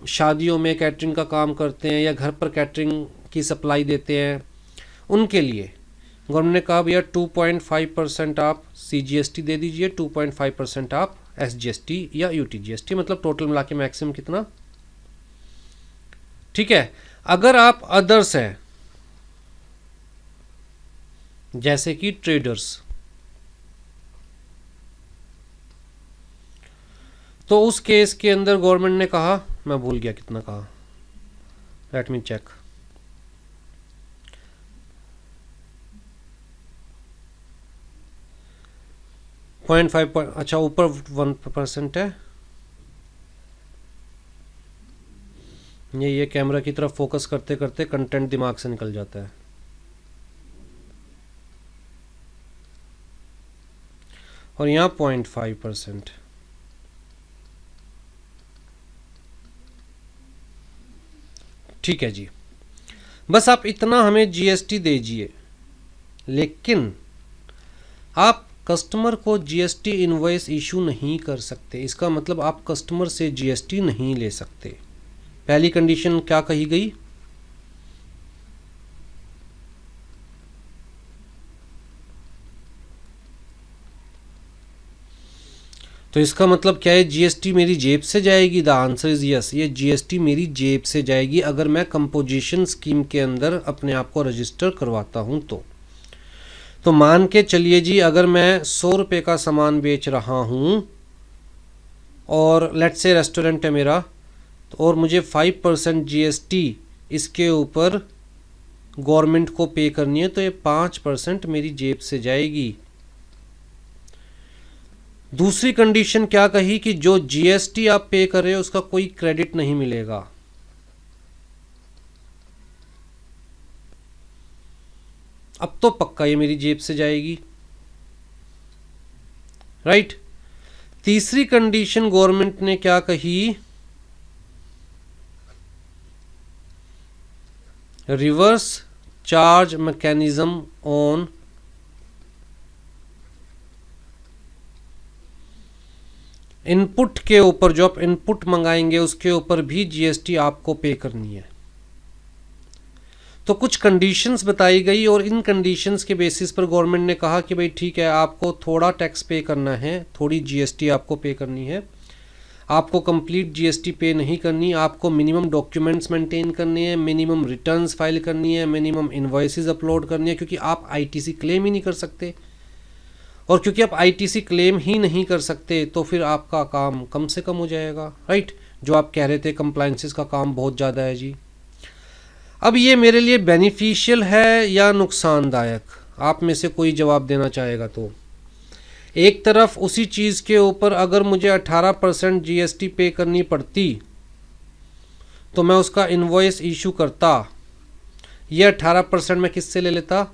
शादियों में कैटरिंग का काम करते हैं या घर पर कैटरिंग की सप्लाई देते हैं, उनके लिए गवर्नमेंट ने कहा भैया 2.5% आप सीजीएसटी दे दीजिए, 2.5% आप एसजीएसटी या यूटीजीएसटी, मतलब टोटल मिला के मैक्सिमम कितना। ठीक है, अगर आप अदर्स हैं जैसे कि ट्रेडर्स, तो उस केस के अंदर गवर्नमेंट ने कहा, मैं भूल गया कितना कहा, लेट मी चेक, अच्छा ऊपर 1% है। ये कैमरा की तरफ फोकस करते करते कंटेंट दिमाग से निकल जाता है। और यहाँ 0.5%। ठीक है जी, बस आप इतना हमें जीएसटी दीजिए, लेकिन आप कस्टमर को जीएसटी इनवॉइस इशू नहीं कर सकते। इसका मतलब आप कस्टमर से जीएसटी नहीं ले सकते। पहली कंडीशन क्या कही गई? तो इसका मतलब क्या है, जीएसटी मेरी जेब से जाएगी? द आंसर इज यस, ये जीएसटी मेरी जेब से जाएगी अगर मैं कंपोजिशन स्कीम के अंदर अपने आप को रजिस्टर करवाता हूं तो मान के चलिए जी, अगर मैं 100 रुपये का सामान बेच रहा हूं और लेट्स से रेस्टोरेंट है मेरा, तो और मुझे 5% जीएसटी इसके ऊपर गवर्नमेंट को पे करनी है, तो ये 5% मेरी जेब से जाएगी। दूसरी कंडीशन क्या कही कि जो जीएसटी आप पे कर रहे हो उसका कोई क्रेडिट नहीं मिलेगा। अब तो पक्का ये मेरी जेब से जाएगी, राइट। तीसरी कंडीशन गवर्नमेंट ने क्या कही, reverse charge mechanism on input के ऊपर, जो आप इनपुट मंगाएंगे उसके ऊपर भी जीएसटी आपको पे करनी है। तो कुछ कंडीशंस बताई गई और इन कंडीशंस के बेसिस पर गवर्नमेंट ने कहा कि भाई ठीक है, आपको थोड़ा टैक्स पे करना है, थोड़ी जीएसटी आपको पे करनी है, आपको कंप्लीट जीएसटी पे नहीं करनी, आपको मिनिमम डॉक्यूमेंट्स मेंटेन करने हैं, मिनिमम रिटर्न्स फाइल करनी है, मिनिमम इनवॉइसेस अपलोड करनी है, क्योंकि आप आईटीसी क्लेम ही नहीं कर सकते। और क्योंकि आप आईटीसी क्लेम ही नहीं कर सकते तो फिर आपका काम कम से कम हो जाएगा, राइट। जो आप कह रहे थे कंप्लायंसेस का काम बहुत ज़्यादा है जी। अब ये मेरे लिए बेनिफिशियल है या नुकसानदायक, आप में से कोई जवाब देना चाहेगा तो। एक तरफ उसी चीज़ के ऊपर अगर मुझे 18% जीएसटी पे करनी पड़ती तो मैं उसका इनवॉइस इशू करता, ये 18% मैं किससे ले लेता,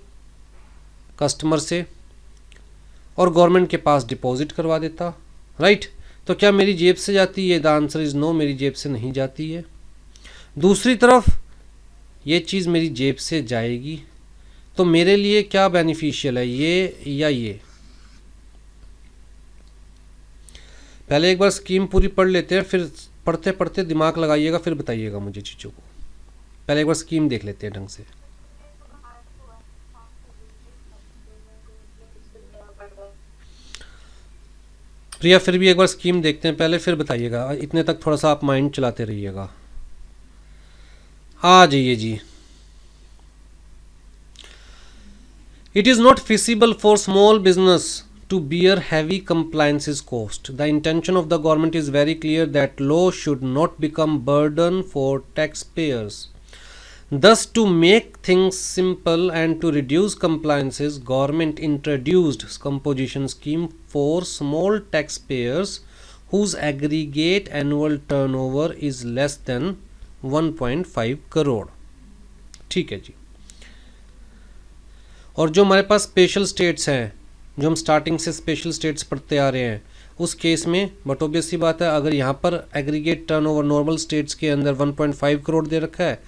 कस्टमर से, और गवर्नमेंट के पास डिपॉजिट करवा देता, राइट। तो क्या मेरी जेब से जाती है? द आंसर इज़ नो, मेरी जेब से नहीं जाती है। दूसरी तरफ ये चीज़ मेरी जेब से जाएगी, तो मेरे लिए क्या बेनिफिशियल है, ये या ये? पहले एक बार स्कीम पूरी पढ़ लेते हैं, फिर पढ़ते पढ़ते दिमाग लगाइएगा, फिर बताइएगा मुझे चीज़ों को। पहले एक बार स्कीम देख लेते हैं ढंग से। प्रिया, फिर भी एक बार स्कीम देखते हैं पहले, फिर बताइएगा। इतने तक थोड़ा सा आप माइंड चलाते रहिएगा। आ जाइए जी। It is not feasible for small business to bear heavy compliances cost. The intention of the government is very clear that law should not become burden for taxpayers. Thus, to make things simple and to reduce compliances, government introduced composition scheme for small taxpayers whose aggregate annual turnover is less than 1.5 crore. ठीक है जी। और जो हमारे पास special states हैं, जो हम starting से special states पढ़ते आ रहे हैं, उस केस में बट ऑब्वियस सी बात है, अगर यहाँ पर एग्रीगेट टर्नओवर नॉर्मल स्टेट्स के अंदर 1.5 करोड़ दे रखा है,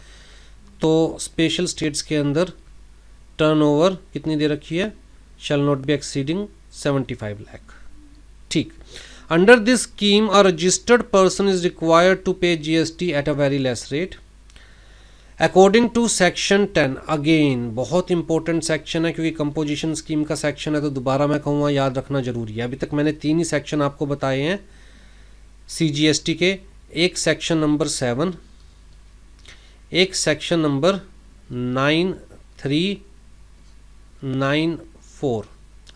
तो स्पेशल स्टेट्स के अंदर टर्नओवर कितनी दे रखी है, shall not be exceeding 75 lakh. ठीक। Under this scheme a registered person is required to pay GST at a very less rate according to section 10। Again बहुत इंपॉर्टेंट सेक्शन है, क्योंकि कंपोजिशन स्कीम का सेक्शन है, तो दोबारा मैं कहूँगा याद रखना जरूरी है। अभी तक मैंने 3 ही सेक्शन आपको बताए हैं सीजीएसटी के, एक सेक्शन नंबर 7, एक section number 9394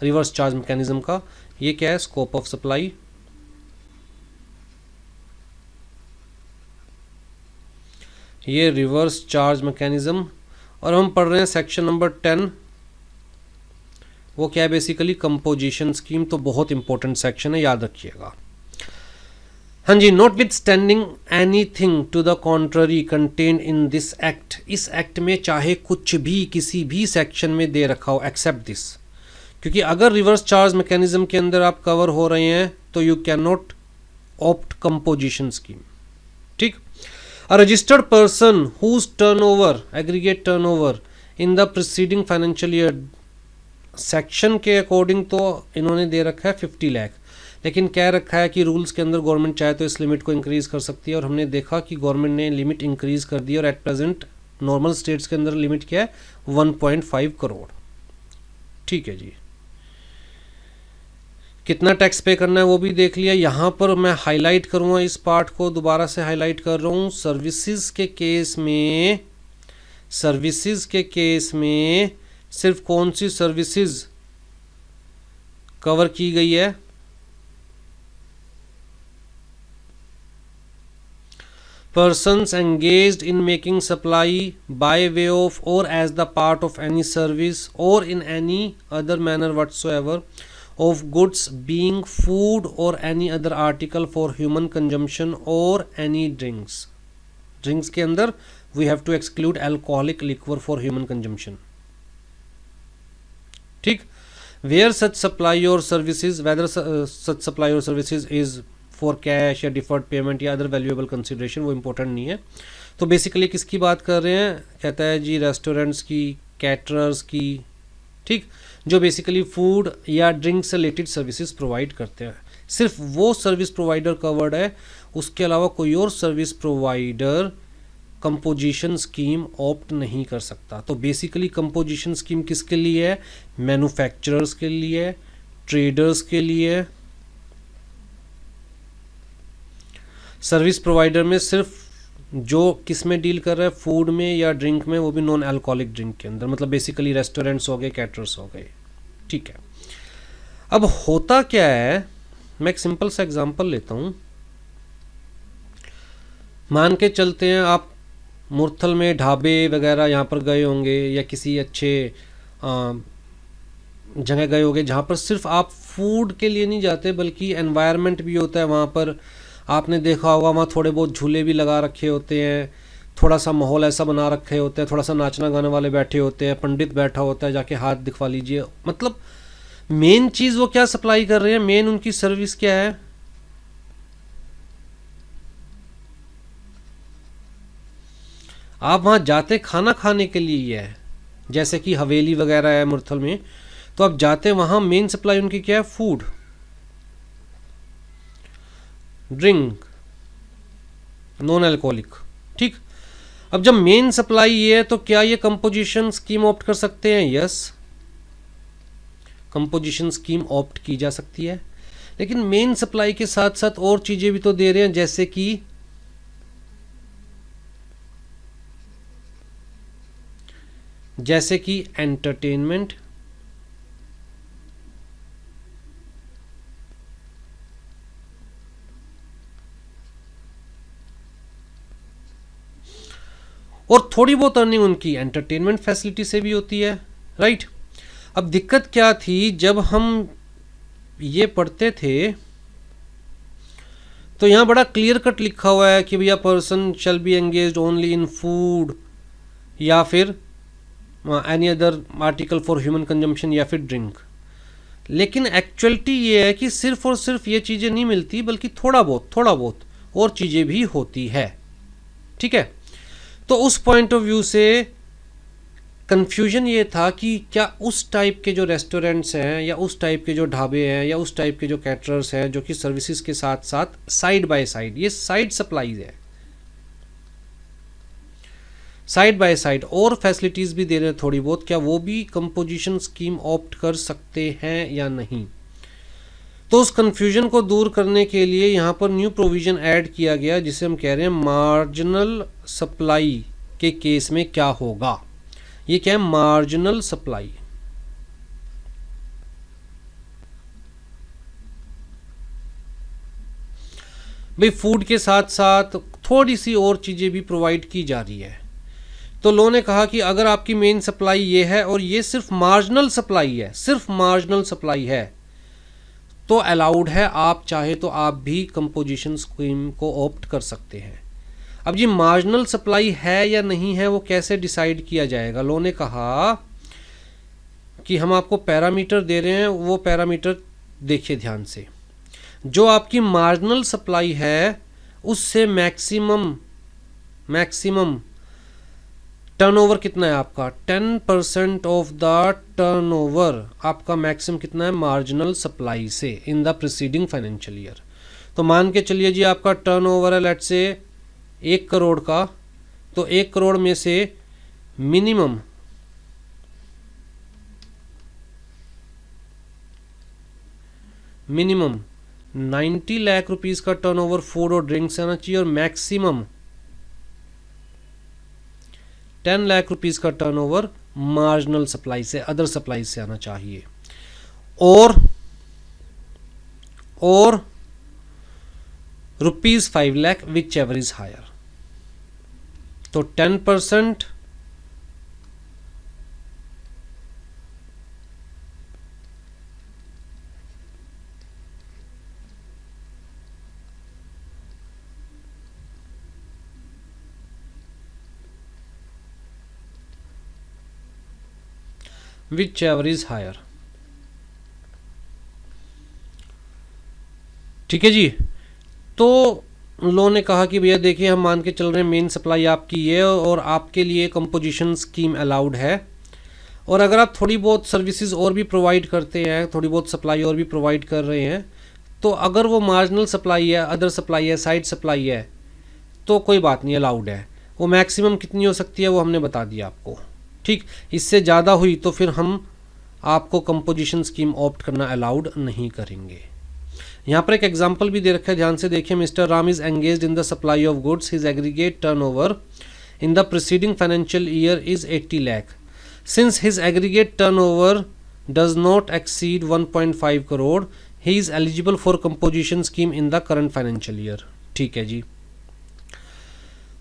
reverse charge mechanism का। ये क्या है, स्कोप ऑफ सप्लाई, ये रिवर्स चार्ज मैकेनिज्म। और हम पढ़ रहे हैं सेक्शन नंबर 10, वो क्या है, बेसिकली कंपोजिशन स्कीम। तो बहुत इंपॉर्टेंट सेक्शन है, याद रखिएगा। हाँ जी। Notwithstanding anything to the contrary contain in this act. इस एक्ट में चाहे कुछ भी किसी भी सेक्शन में दे रखा हो एक्सेप्ट दिस, क्योंकि अगर रिवर्स चार्ज मैकेनिज्म के अंदर आप कवर हो रहे हैं तो you can not opt composition scheme. ठीक। A registered person whose turnover, aggregate turnover in the preceding financial year, section के अकॉर्डिंग तो इन्होंने दे रखा है 50 लाख, लेकिन कह रखा है कि रूल्स के अंदर गवर्नमेंट चाहे तो इस लिमिट को इंक्रीज़ कर सकती है, और हमने देखा कि गवर्नमेंट ने लिमिट इंक्रीज़ कर दी, और एट प्रेजेंट नॉर्मल स्टेट्स के अंदर लिमिट क्या है, 1.5 करोड़। ठीक है जी। कितना टैक्स पे करना है वो भी देख लिया। यहाँ पर मैं हाईलाइट करूँगा, इस पार्ट को दोबारा से हाईलाइट कर रहा हूँ। सर्विसेज के केस में, सर्विसेज के केस में सिर्फ कौन सी सर्विसेज कवर की गई है, persons engaged in making supply by way of or as the part of any service or in any other manner whatsoever of goods being food or any other article for human consumption or any drinks के अंदर we have to exclude alcoholic liquor for human consumption. ठीक, where such supply or services, whether such supply or services is for cash या deferred payment या other valuable consideration, वो important नहीं है. तो basically किसकी बात कर रहे हैं, कहता है जी रेस्टोरेंट्स की, कैटरर्स की, ठीक, जो बेसिकली फूड या ड्रिंक से रिलेटेड सर्विसेज प्रोवाइड करते हैं. सिर्फ वो सर्विस प्रोवाइडर कवर्ड है, उसके अलावा कोई और service provider composition scheme opt नहीं कर सकता. तो बेसिकली कंपोजिशन स्कीम किसके लिए है, मैन्युफैक्चरर्स के लिए, ट्रेडर्स के लिए. सर्विस प्रोवाइडर में सिर्फ जो किस में डील कर रहा है, फूड में या ड्रिंक में, वो भी नॉन अल्कोहलिक ड्रिंक के अंदर, मतलब बेसिकली रेस्टोरेंट्स हो गए, कैटरर्स हो गए. ठीक है, अब होता क्या है, मैं एक सिंपल सा एग्जांपल लेता हूँ. मान के चलते हैं आप मुरथल में ढाबे वगैरह यहाँ पर गए होंगे या किसी अच्छे जगह गए होंगे जहाँ पर सिर्फ आप फूड के लिए नहीं जाते बल्कि एनवायरनमेंट भी होता है वहाँ पर. आपने देखा होगा वहाँ थोड़े बहुत झूले भी लगा रखे होते हैं, थोड़ा सा माहौल ऐसा बना रखे होते हैं, थोड़ा सा नाचना गाने वाले बैठे होते हैं, पंडित बैठा होता है, जाके हाथ दिखवा लीजिए. मतलब मेन चीज़ वो क्या सप्लाई कर रहे हैं, मेन उनकी सर्विस क्या है, आप वहाँ जाते खाना खाने के लिए ही है. जैसे कि हवेली वगैरह है मुरथल में, तो आप जाते वहाँ मेन सप्लाई उनकी क्या है, फूड, ड्रिंक, नॉन अल्कोहलिक. ठीक, अब जब मेन सप्लाई ये है तो क्या ये कंपोजिशन स्कीम ऑप्ट कर सकते हैं, यस, कंपोजिशन स्कीम ऑप्ट की जा सकती है. लेकिन मेन सप्लाई के साथ साथ और चीजें भी तो दे रहे हैं, जैसे कि एंटरटेनमेंट, और थोड़ी बहुत अर्निंग उनकी एंटरटेनमेंट फैसिलिटी से भी होती है, राइट. अब दिक्कत क्या थी, जब हम ये पढ़ते थे तो यहां बड़ा क्लियर कट लिखा हुआ है कि भैया person shall be engaged only in food या फिर any other article for human consumption या फिर ड्रिंक. लेकिन एक्चुअलिटी ये है कि सिर्फ और सिर्फ ये चीज़ें नहीं मिलती बल्कि थोड़ा बहुत और चीज़ें भी होती है. ठीक है, तो उस पॉइंट ऑफ व्यू से कंफ्यूजन ये था कि क्या उस टाइप के जो रेस्टोरेंट्स हैं या उस टाइप के जो ढाबे हैं या उस टाइप के जो कैटरर्स हैं जो कि सर्विसेज के साथ साथ साइड बाय साइड, ये साइड सप्लाईज है, साइड बाय साइड और फैसिलिटीज़ भी दे रहे हैं थोड़ी बहुत, क्या वो भी कंपोजिशन स्कीम ऑप्ट कर सकते हैं या नहीं. तो उस कंफ्यूजन को दूर करने के लिए यहाँ पर न्यू प्रोविज़न ऐड किया गया जिसे हम कह रहे हैं मार्जिनल सप्लाई के केस में क्या होगा. ये क्या है, मार्जिनल सप्लाई. भाई फूड के साथ साथ थोड़ी सी और चीज़ें भी प्रोवाइड की जा रही है. तो लॉ ने कहा कि अगर आपकी मेन सप्लाई ये है और ये सिर्फ मार्जिनल सप्लाई है, सिर्फ मार्जिनल सप्लाई है, तो अलाउड है, आप चाहे तो आप भी कंपोजिशन स्कीम को ऑप्ट कर सकते हैं. अब ये मार्जिनल सप्लाई है या नहीं है वो कैसे डिसाइड किया जाएगा. लॉ ने कहा कि हम आपको पैरामीटर दे रहे हैं, वो पैरामीटर देखिए ध्यान से. जो आपकी मार्जिनल सप्लाई है उससे मैक्सिमम टर्नओवर कितना है आपका, 10% ऑफ द टर्नओवर आपका मैक्सिमम कितना है मार्जिनल सप्लाई से इन द प्रीसीडिंग फाइनेंशियल ईयर. तो मान के चलिए जी आपका टर्नओवर है लेट्स से 1 करोड़ का, तो 1 करोड़ में से मिनिमम मिनिमम 90 लाख रुपीस का टर्नओवर फूड और ड्रिंक्स आना चाहिए और मैक्सिमम 10 लाख रुपीस का टर्नओवर मार्जिनल सप्लाई से, अदर सप्लाई से आना चाहिए. और rupees 5 lakh whichever is higher. तो 10% whichever is higher। ठीक है जी। तो लो ने कहा कि भैया देखिए हम मान के चल रहे हैं मेन सप्लाई आपकी ये और आपके लिए कंपोजिशन स्कीम अलाउड है, और अगर आप थोड़ी बहुत सर्विसेज और भी प्रोवाइड करते हैं, थोड़ी बहुत सप्लाई और भी प्रोवाइड कर रहे हैं, तो अगर वो मार्जिनल सप्लाई है, अदर सप्लाई है, साइड सप्लाई है, तो कोई बात नहीं, अलाउड है। वो मैक्सिमम कितनी हो सकती है वो हमने बता दिया आपको। ठीक, इससे ज़्यादा हुई तो फिर हम आपको कंपोजिशन स्कीम ऑप्ट करना अलाउड नहीं करेंगे। यहाँ पर एक एग्जांपल भी दे रखा है, ध्यान से देखिए। Mister Ram is engaged in the supply of goods, his aggregate turnover in the preceding financial year is 80 lakh. Since his aggregate turnover does not exceed 1.5 crore, he is eligible for composition scheme in the current financial year. ठीक है जी।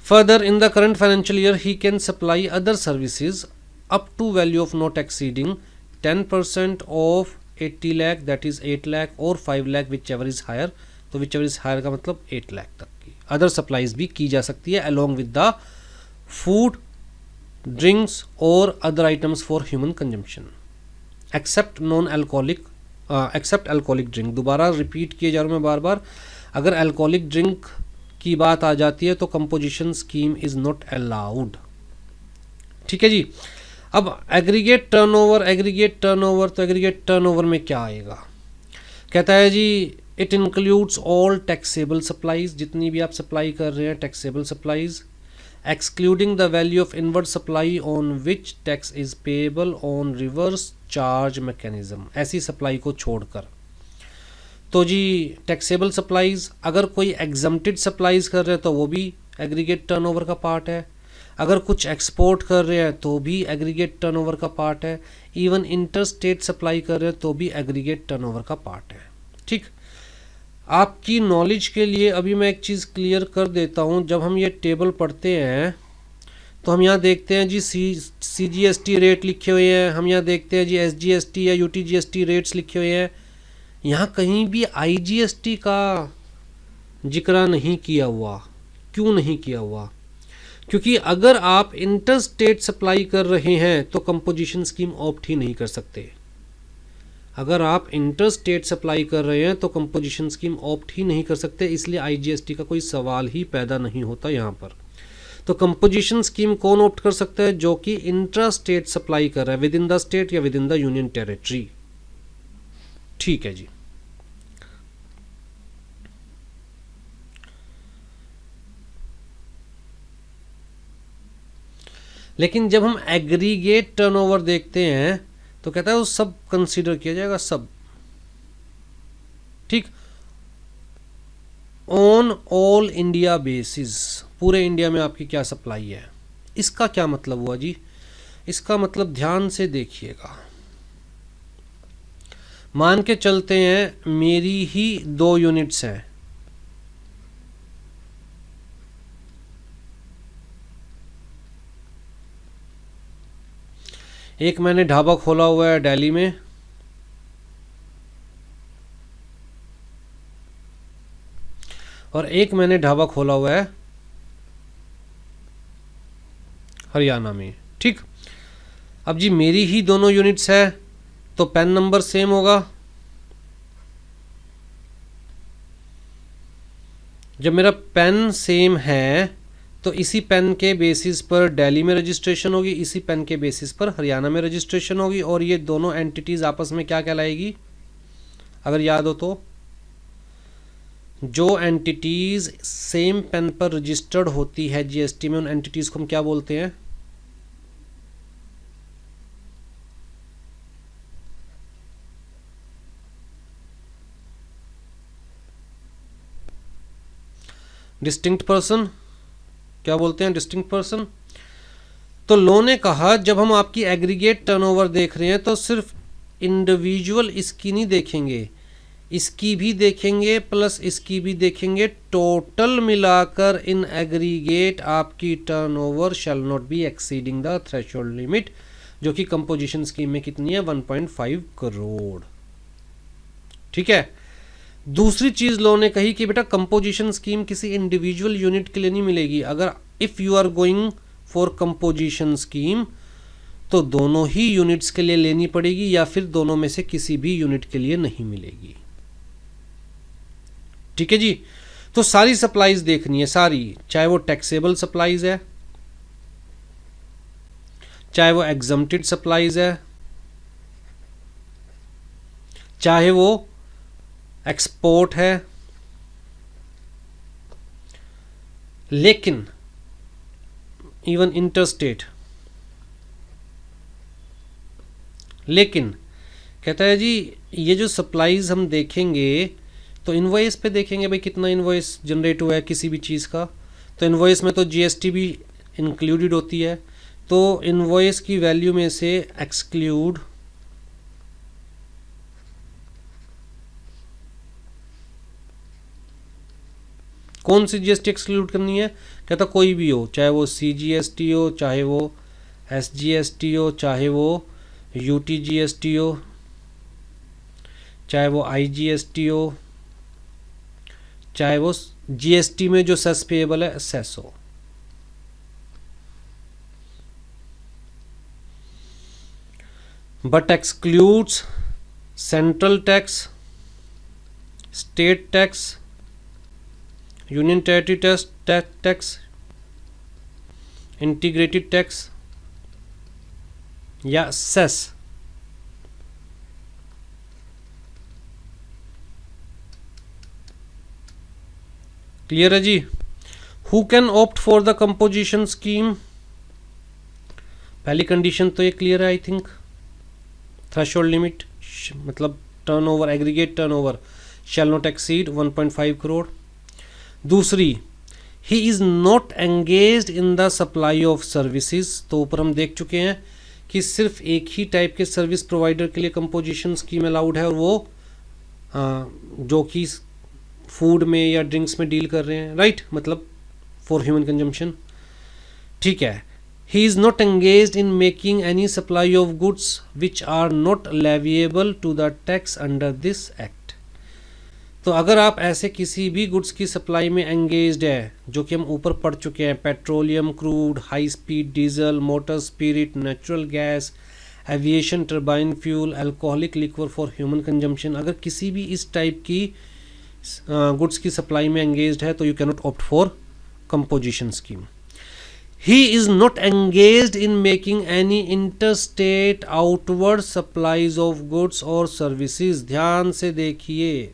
Further, in the current financial year, he can supply other services up to value of not exceeding 10% of 80 lakh, that is 8 lakh or 5 lakh, whichever is higher। तो whichever is higher का मतलब 8 लाख तक की other supplies भी की जा सकती है along with the food, drinks और other items for human consumption except non-alcoholic except alcoholic drink। दोबारा रिपीट किए जा रहा हूँ मैं बार बार, अगर अल्कोहलिक ड्रिंक की बात आ जाती है तो composition scheme is not allowed. ठीक है जी। अब एग्रीगेट टर्नओवर, तो एग्रीगेट टर्नओवर में क्या आएगा? कहता है जी it includes all taxable supplies, जितनी भी आप सप्लाई कर रहे हैं taxable supplies, excluding the value of inward supply on which tax is payable on reverse charge mechanism, ऐसी सप्लाई को छोड़कर। तो जी टैक्सेबल सप्लाईज, अगर कोई एग्जम्प्टेड सप्लाईज कर रहे हैं तो वो भी एग्रीगेट टर्नओवर का पार्ट है, अगर कुछ एक्सपोर्ट कर रहे हैं तो भी एग्रीगेट टर्नओवर का पार्ट है, इवन इंटर स्टेट सप्लाई कर रहे हैं तो भी एग्रीगेट टर्नओवर का पार्ट है। ठीक, आपकी नॉलेज के लिए अभी मैं एक चीज़ क्लियर कर देता हूँ। जब हम ये टेबल पढ़ते हैं तो हम यहाँ देखते हैं जी CGST रेट लिखे हुए हैं, हम यहाँ देखते हैं जी SGST या UTGST रेट्स लिखे हुए हैं, यहाँ कहीं भी IGST का जिक्र नहीं किया हुआ। क्यों नहीं किया हुआ? क्योंकि अगर आप इंटर स्टेट सप्लाई कर रहे हैं तो कंपोजिशन स्कीम ऑप्ट ही नहीं कर सकते। अगर आप इंटर स्टेट सप्लाई कर रहे हैं तो कंपोजिशन स्कीम ऑप्ट ही नहीं कर सकते, इसलिए IGST का कोई सवाल ही पैदा नहीं होता यहाँ पर। तो कंपोजिशन स्कीम कौन ऑप्ट कर सकता है? जो कि इंट्रा स्टेट सप्लाई कर रहा है, विद इन द स्टेट या with in the union territory. ठीक है जी। लेकिन जब हम एग्रीगेट टर्नओवर देखते हैं तो कहता है वो सब कंसीडर किया जाएगा, सब। ठीक, ऑन ऑल इंडिया बेसिस, पूरे इंडिया में आपकी क्या सप्लाई है। इसका क्या मतलब हुआ जी? इसका मतलब ध्यान से देखिएगा। मान के चलते हैं मेरी ही 2 यूनिट्स हैं, एक मैंने ढाबा खोला हुआ है दिल्ली में, और एक मैंने ढाबा खोला हुआ है हरियाणा में। ठीक, अब जी मेरी ही दोनों यूनिट्स है तो पैन नंबर सेम होगा। जब मेरा पेन सेम है तो इसी पेन के बेसिस पर दिल्ली में रजिस्ट्रेशन होगी, इसी पेन के बेसिस पर हरियाणा में रजिस्ट्रेशन होगी, और ये दोनों एंटिटीज़ आपस में क्या कहलाएगी? अगर याद हो तो, जो एंटिटीज़ सेम पेन पर रजिस्टर्ड होती है GST में, उन एंटिटीज़ को हम क्या बोलते हैं? Distinct person. क्या बोलते हैं? Distinct person. तो लो ने कहा जब हम आपकी एग्रीगेट टर्नओवर देख रहे हैं तो सिर्फ इंडिविजुअल इसकी नहीं देखेंगे, इसकी भी देखेंगे प्लस इसकी भी देखेंगे, टोटल मिलाकर इन एग्रीगेट आपकी turnover shall not be exceeding the threshold limit, जो कि कंपोजिशन स्कीम में कितनी है 1.5 करोड़। ठीक है। दूसरी चीज लॉ ने कही कि बेटा कंपोजिशन स्कीम किसी इंडिविजुअल यूनिट के लिए नहीं मिलेगी। अगर if you are going for composition scheme तो दोनों ही यूनिट्स के लिए लेनी पड़ेगी या फिर दोनों में से किसी भी यूनिट के लिए नहीं मिलेगी। ठीक है जी। तो सारी सप्लाईज देखनी है, सारी, चाहे वो टैक्सेबल सप्लाईज है, चाहे वो एग्जम्प्टेड सप्लाईज है, चाहे वो एक्सपोर्ट है, लेकिन इवन इंटरस्टेट। लेकिन कहता है जी ये जो सप्लाईज हम देखेंगे तो इनवॉइस पे देखेंगे भाई कितना इनवॉइस जनरेट हुआ है किसी भी चीज़ का, तो इनवॉइस में तो जीएसटी भी इंक्लूडेड होती है, तो इनवॉइस की वैल्यू में से एक्सक्लूड कौन सी जीएसटी एक्सक्लूड करनी है, कहता कोई भी हो, चाहे वो सीजीएसटी हो, चाहे वो एसजीएसटी हो, चाहे वो यूटीजीएसटी हो, चाहे वो आईजीएसटी हो, चाहे वो जीएसटी में जो सेस पेएबल है सेस हो। But excludes central tax, state tax, union territory tax, integrated tax या सेस। क्लियर है जी। Who can opt for the composition scheme, पहली कंडीशन तो ये क्लियर है आई थिंक, थ्रेशोल्ड लिमिट मतलब turnover, aggregate turnover shall not exceed 1.5 crore. दूसरी, he is not engaged in the supply of services, तो ऊपर हम देख चुके हैं कि सिर्फ एक ही टाइप के सर्विस प्रोवाइडर के लिए कंपोजिशन स्कीम अलाउड है, और वो जो कि फूड में या ड्रिंक्स में डील कर रहे हैं, राइट, मतलब फॉर ह्यूमन कंजम्पशन। ठीक है। He is not engaged in making any supply of goods which are not leviable to the tax under this act. तो अगर आप ऐसे किसी भी गुड्स की सप्लाई में एंगेज्ड है, जो कि हम ऊपर पढ़ चुके हैं, petroleum, crude, high speed diesel, motor spirit, natural gas, aviation turbine fuel, alcoholic liquor for human consumption, अगर किसी भी इस टाइप की गुड्स की सप्लाई में एंगेज्ड है तो you cannot opt for composition scheme. He is not engaged in making any interstate outward supplies of goods और सर्विसेज। ध्यान से देखिए,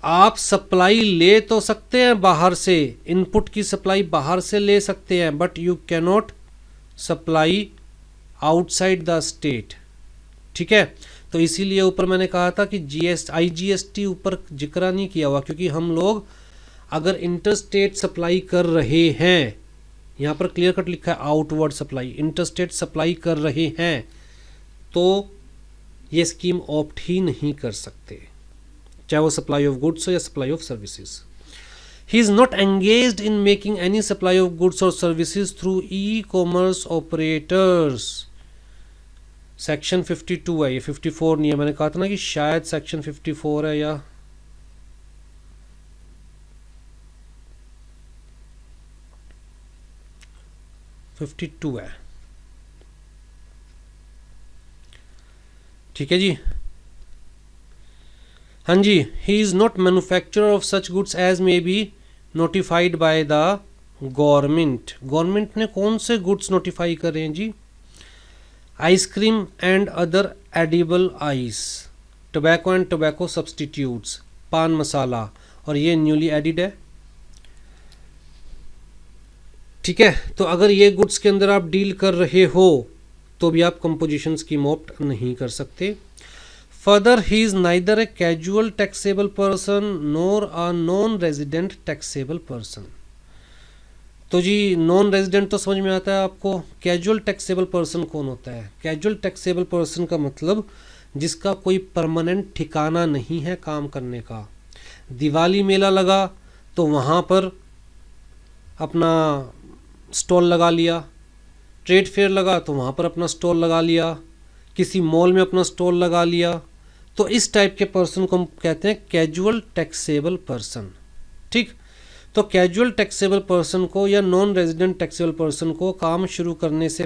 आप सप्लाई ले तो सकते हैं बाहर से, इनपुट की सप्लाई बाहर से ले सकते हैं, but you cannot supply outside the state. ठीक है। तो इसीलिए ऊपर मैंने कहा था कि आईजीएसटी ऊपर जिक्र नहीं किया हुआ, क्योंकि हम लोग अगर इंटरस्टेट सप्लाई कर रहे हैं, यहाँ पर क्लियर कट लिखा है आउटवर्ड सप्लाई, इंटरस्टेट सप्लाई कर रहे हैं, तो ये स्कीम ऑप्ट ही नहीं कर सकते, चाहे वो सप्लाई ऑफ गुड्स हो या supply of services. He is not engaged in making any supply of goods और services through e commerce operators. Section 52 है, ये 54 नहीं है, मैंने कहा था ना कि शायद सेक्शन 54 है या 52 है। ठीक है जी। हाँ जी। He is not manufacturer of such goods as may be notified by the government. Government ने कौन से गुड्स नोटिफाई कर रहे हैं जी? Ice cream and other edible ice, tobacco and tobacco substitutes, pan masala, और ये न्यूली एडिड है। ठीक है। तो अगर ये गुड्स के अंदर आप डील कर रहे हो तो भी आप कंपोजिशन स्कीम ऑप्ट नहीं कर सकते। Further, he is neither a casual taxable person nor a non resident taxable person. तो जी नॉन रेजिडेंट तो समझ में आता है आपको। कैजुअल टैक्सेबल पर्सन कौन होता है? कैजुअल टैक्सेबल पर्सन का मतलब जिसका कोई परमानेंट ठिकाना नहीं है काम करने का। दिवाली मेला लगा तो वहाँ पर अपना स्टॉल लगा लिया, ट्रेड फेयर लगा तो वहाँ पर अपना स्टॉल लगा लिया, किसी मॉल में अपना स्टॉल लगा लिया। तो इस टाइप के पर्सन को हम कहते हैं कैजुअल टैक्सेबल पर्सन। ठीक, तो कैजुअल टैक्सेबल पर्सन को या नॉन रेजिडेंट टैक्सेबल पर्सन को काम शुरू करने से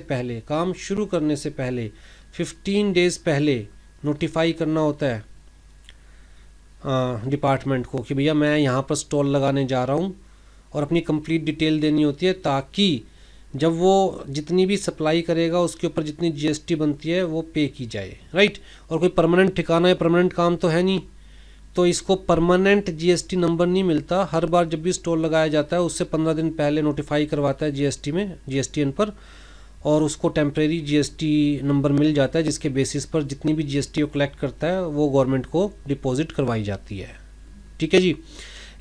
पहले 15 डेज़ पहले नोटिफाई करना होता है डिपार्टमेंट को कि भैया मैं यहाँ पर स्टॉल लगाने जा रहा हूँ, और अपनी कंप्लीट डिटेल देनी होती है, ताकि जब वो जितनी भी सप्लाई करेगा उसके ऊपर जितनी जीएसटी बनती है वो पे की जाए, राइट। और कोई परमानेंट ठिकाना है, परमानेंट काम तो है नहीं, तो इसको परमानेंट जीएसटी नंबर नहीं मिलता। हर बार जब भी स्टॉल लगाया जाता है उससे 15 दिन पहले नोटिफाई करवाता है जीएसटी में, जीएसटीएन पर, और उसको टेम्प्रेरी जीएसटी नंबर मिल जाता है, जिसके बेसिस पर जितनी भी जीएसटी वो कलेक्ट करता है वो गवर्नमेंट को डिपॉजिट करवाई जाती है। ठीक है जी।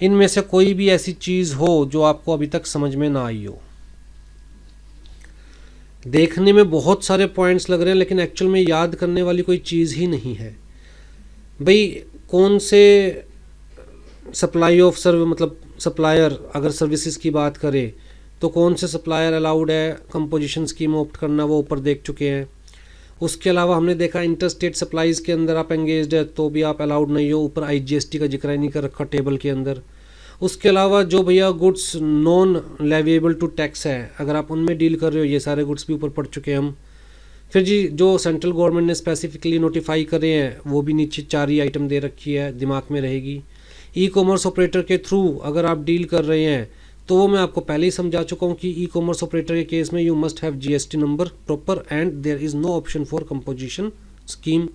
इनमें से कोई भी ऐसी चीज़ हो जो आपको अभी तक समझ में ना आई हो। देखने में बहुत सारे पॉइंट्स लग रहे हैं, लेकिन एक्चुअल में याद करने वाली कोई चीज़ ही नहीं है। भाई कौन से सप्लाई ऑफ सर्व मतलब सप्लायर, अगर सर्विसेज की बात करें तो कौन से सप्लायर अलाउड है कंपोजिशन स्कीम ऑप्ट करना, वो ऊपर देख चुके हैं। उसके अलावा हमने देखा इंटर स्टेट सप्लाईज़ के अंदर आप एंगेज्ड है तो भी आप अलाउड नहीं हो, ऊपर आईजीएसटी का जिक्र ही नहीं कर रखा टेबल के अंदर। उसके अलावा जो भैया goods non leviable to tax है, अगर आप उनमें डील कर रहे हो, ये सारे गुड्स भी ऊपर पढ़ चुके हैं हम। फिर जी जो सेंट्रल गवर्नमेंट ने स्पेसिफिकली नोटिफाई करे हैं वो भी नीचे 4 ही आइटम दे रखी है, दिमाग में रहेगी। ई कॉमर्स ऑपरेटर के थ्रू अगर आप डील कर रहे हैं तो वो मैं आपको पहले ही समझा चुका हूँ कि ई कॉमर्स ऑपरेटर के केस में you must have GST number proper and there is no option for composition scheme.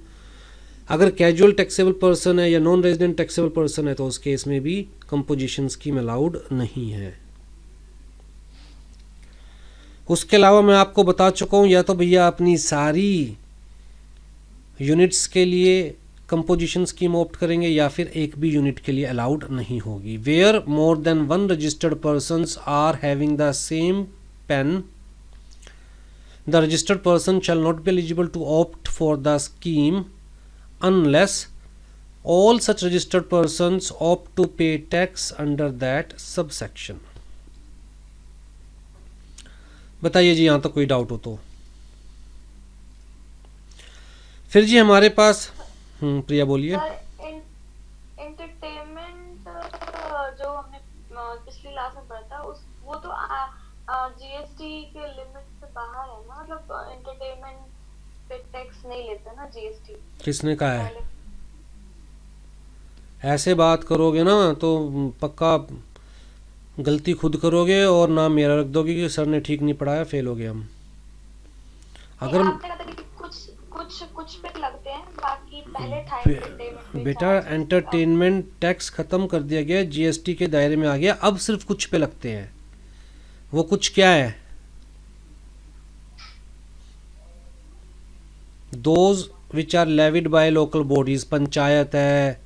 अगर कैजुअल टैक्सेबल पर्सन है या नॉन रेजिडेंट टैक्सेबल पर्सन है तो उस केस में भी कंपोजिशन स्कीम अलाउड नहीं है। उसके अलावा मैं आपको बता चुका हूँ, या तो भैया अपनी सारी यूनिट्स के लिए कंपोजिशन स्कीम ऑप्ट करेंगे या फिर एक भी यूनिट के लिए अलाउड नहीं होगी। Where more than 1 registered persons are having the same PAN, the registered person shall not be eligible to opt for the scheme unless all such registered persons opt to pay tax under that subsection। बताइए जी यहाँ तक कोई doubt हो तो। फिर जी हमारे पास प्रिया बोलिए। Entertainment जो हमने पिछली क्लास में पढ़ा था उस वो तो जीएसटी के लिमिट से बाहर है ना, मतलब एंटरटेनमेंट पे टैक्स नहीं लेता ना जीएसटी। किसने कहा है? ऐसे बात करोगे ना तो पक्का गलती खुद करोगे और नाम मेरा रख दोगे कि सर ने ठीक नहीं पढ़ाया, फेल हो गए हम। अगर आपने कहा था कि कुछ पे लगते हैं, बाकी पहले था एंटरटेनमेंट पे। बेटा एंटरटेनमेंट टैक्स खत्म कर दिया गया, जीएसटी के दायरे में आ गया, अब सिर्फ कुछ पे लगते हैं। वो कुछ क्या है? Those which are levied by local bodies, panchayat है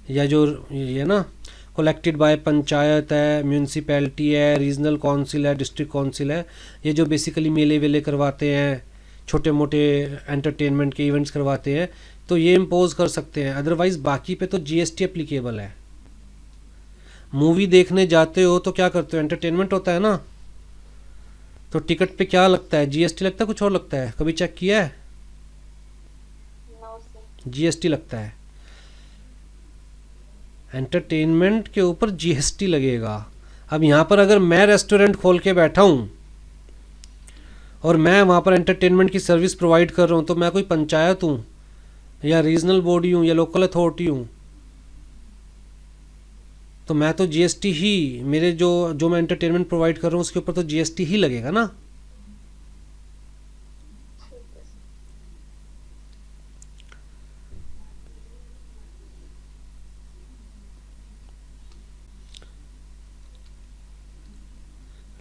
या जो ये ना कलेक्टेड बाय पंचायत है, म्यूनसिपैलिटी है, रीजनल काउंसिल है, डिस्ट्रिक्ट काउंसिल है, ये जो बेसिकली मेले वेले करवाते हैं, छोटे मोटे एंटरटेनमेंट के इवेंट्स करवाते हैं, तो ये इम्पोज कर सकते हैं। अदरवाइज़ बाकी पे तो जीएसटी एप्लीकेबल है। मूवी देखने जाते हो तो क्या करते हो? एंटरटेनमेंट होता है ना, तो टिकट पे क्या लगता है? जीएसटी लगता है, कुछ और लगता है? कभी चेक किया है? जीएसटी लगता है। एंटरटेनमेंट के ऊपर जीएसटी लगेगा। अब यहाँ पर अगर मैं रेस्टोरेंट खोल के बैठा हूँ और मैं वहाँ पर एंटरटेनमेंट की सर्विस प्रोवाइड कर रहा हूँ, तो मैं कोई पंचायत हूँ या रीजनल बॉडी हूँ या लोकल अथॉरिटी हूँ, तो मैं तो जीएसटी ही, मेरे जो मैं एंटरटेनमेंट प्रोवाइड कर रहा हूँ उसके ऊपर तो जीएसटी ही लगेगा ना।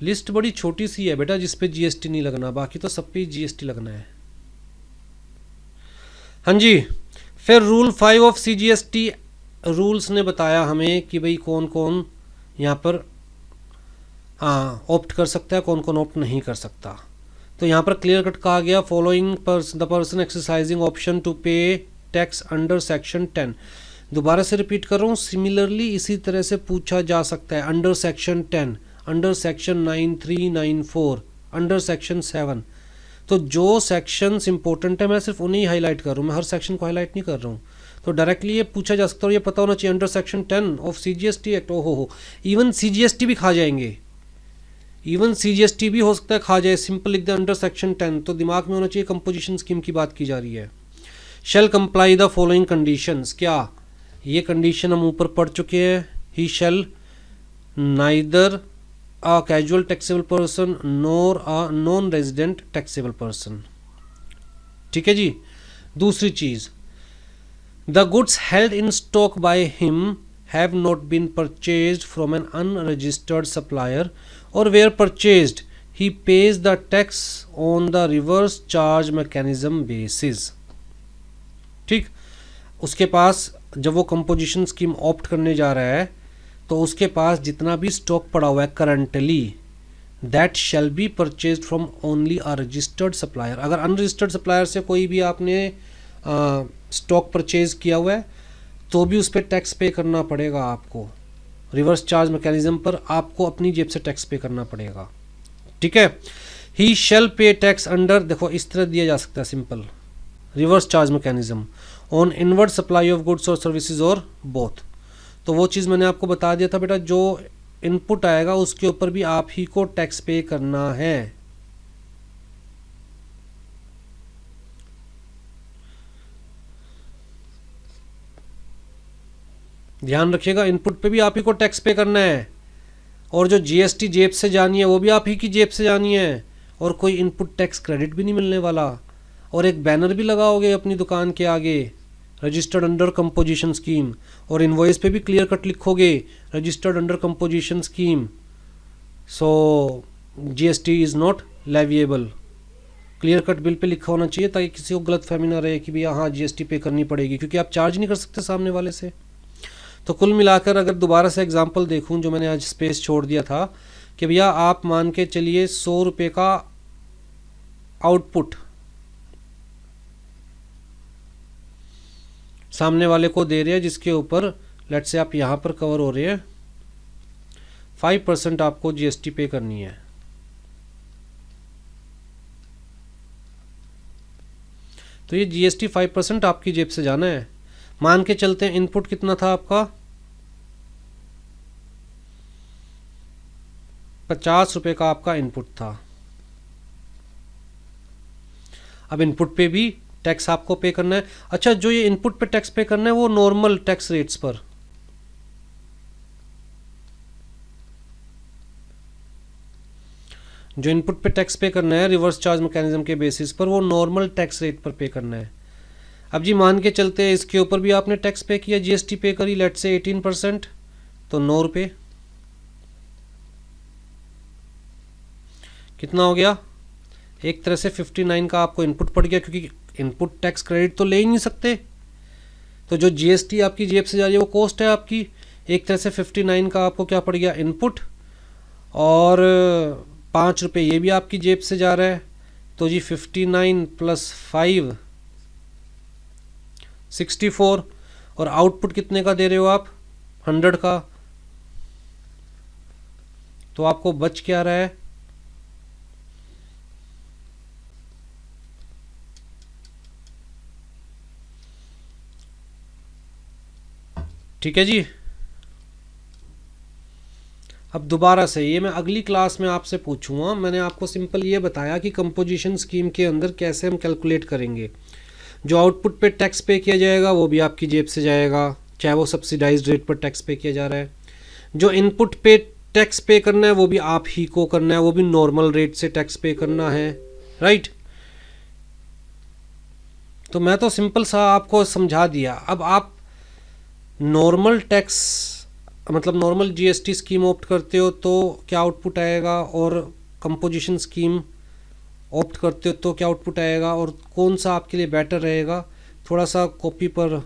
लिस्ट बड़ी छोटी सी है बेटा जिसपे जीएसटी नहीं लगना, बाकी तो सब पे जीएसटी लगना है। हाँ जी। फिर रूल 5 ऑफ सीजीएसटी रूल्स ने बताया हमें कि भाई कौन कौन यहाँ पर ऑप्ट कर सकता है, कौन कौन ऑप्ट नहीं कर सकता। तो यहाँ पर क्लियर कट कहा गया, following the person exercising option to pay tax under section 10। दोबारा से रिपीट कर रहा हूँ, सिमिलरली इसी तरह से पूछा जा सकता है under section 10, under section 9394, under section 7। तो जो सेक्शंस इंपॉर्टेंट है मैं सिर्फ उन्हें ही हाईलाइट कर रहा हूँ, मैं हर सेक्शन को हाईलाइट नहीं कर रहा हूँ। तो डायरेक्टली ये पूछा जा सकता है और ये पता होना चाहिए under section 10 of CGST act. ओ हो, इवन CGST भी खा जाएंगे, इवन CGST भी हो सकता है खा जाए, सिंपल लिख दे अंडर सेक्शन 10। तो दिमाग में होना चाहिए कंपोजिशन स्कीम की बात की जा रही है। Shall comply the following conditions, क्या ये कंडीशन हम ऊपर पढ़ चुके हैं। He shall neither a casual taxable person nor a non resident taxable person. ठीक है जी। दूसरी चीज, the goods held in stock by him have not been purchased from an unregistered supplier और where purchased he pays the tax on the reverse charge mechanism basis. ठीक, उसके पास जब वो कंपोजिशन स्कीम ऑप्ट करने जा रहा है तो उसके पास जितना भी स्टॉक पड़ा हुआ है currently, that shall be purchased from only a registered supplier. अगर अनरजिस्टर्ड सप्लायर से कोई भी आपने स्टॉक परचेज किया हुआ है तो भी उस पर टैक्स पे करना पड़ेगा आपको, रिवर्स चार्ज मैकेनिज्म पर आपको अपनी जेब से टैक्स पे करना पड़ेगा। ठीक है। ही शैल पे टैक्स अंडर, देखो इस तरह दिया जा सकता है simple, reverse charge mechanism on inward supply of goods और सर्विसेज और बोथ। तो वो चीज़ मैंने आपको बता दिया था बेटा, जो इनपुट आएगा उसके ऊपर भी आप ही को टैक्स पे करना है। ध्यान रखिएगा, इनपुट पे भी आप ही को टैक्स पे करना है और जो GST जेब से जानी है वो भी आप ही की जेब से जानी है और कोई इनपुट टैक्स क्रेडिट भी नहीं मिलने वाला। और एक बैनर भी लगाओगे अपनी दुकान के आगे, रजिस्टर्ड अंडर कंपोजिशन स्कीम, और इनवॉइस पे भी क्लियर कट लिखोगे registered under composition scheme, so GST is not leviable. Clear cut bill pay लिखा होना चाहिए ताकि किसी को गलत फहमी ना रहे कि भैया हाँ GST पे करनी पड़ेगी, क्योंकि आप चार्ज नहीं कर सकते सामने वाले से। तो कुल मिलाकर अगर दोबारा से एग्जांपल देखूं, जो मैंने आज स्पेस छोड़ दिया था कि भैया आप मान के चलिए 100 रुपये का आउटपुट सामने वाले को दे रहे हैं, जिसके ऊपर लेट से आप यहाँ पर कवर हो रहे हैं 5% आपको GST पे करनी है। तो ये GST 5% आपकी जेब से जाना है। मान के चलते हैं इनपुट कितना था आपका, 50 रुपये का आपका इनपुट था। अब इनपुट पे भी टैक्स आपको पे करना है। अच्छा, जो ये इनपुट पे टैक्स पे करना है वो नॉर्मल टैक्स रेट्स पर, जो इनपुट पे टैक्स पे करना है रिवर्स चार्ज मैकेनिज्म के बेसिस पर, वो नॉर्मल टैक्स रेट पर पे करना है। अब जी मान के चलते हैं इसके ऊपर भी आपने टैक्स पे किया, GST पे करी लेट से 18%, तो 9 रुपये कितना हो गया, एक तरह से 59 का आपको इनपुट पड़ गया, क्योंकि इनपुट टैक्स क्रेडिट तो ले ही नहीं सकते। तो जो GST आपकी जेब से जा रही है वो कॉस्ट है आपकी, एक तरह से 59 का आपको क्या पड़ गया इनपुट, और 5 रुपये ये भी आपकी जेब से जा रहा है। तो जी 59 + 5 64, और आउटपुट कितने का दे रहे हो आप, 100 का। तो आपको बच क्या रहा है, ठीक है जी। अब दोबारा से ये मैं अगली क्लास में आपसे पूछूंगा, मैंने आपको सिंपल ये बताया कि कंपोजिशन स्कीम के अंदर कैसे हम कैलकुलेट करेंगे। जो आउटपुट पे टैक्स पे किया जाएगा वो भी आपकी जेब से जाएगा, चाहे वो सब्सिडाइज्ड रेट पर टैक्स पे किया जा रहा है। जो इनपुट पे टैक्स पे करना है वो भी आप ही को करना है, वो भी नॉर्मल रेट से टैक्स पे करना है, राइट। तो मैं तो सिंपल सा आपको समझा दिया। अब आप नॉर्मल टैक्स मतलब नॉर्मल GST स्कीम ऑप्ट करते हो तो क्या आउटपुट आएगा, और कंपोजिशन स्कीम ऑप्ट करते हो तो क्या आउटपुट आएगा, और कौन सा आपके लिए बेटर रहेगा, थोड़ा सा कॉपी पर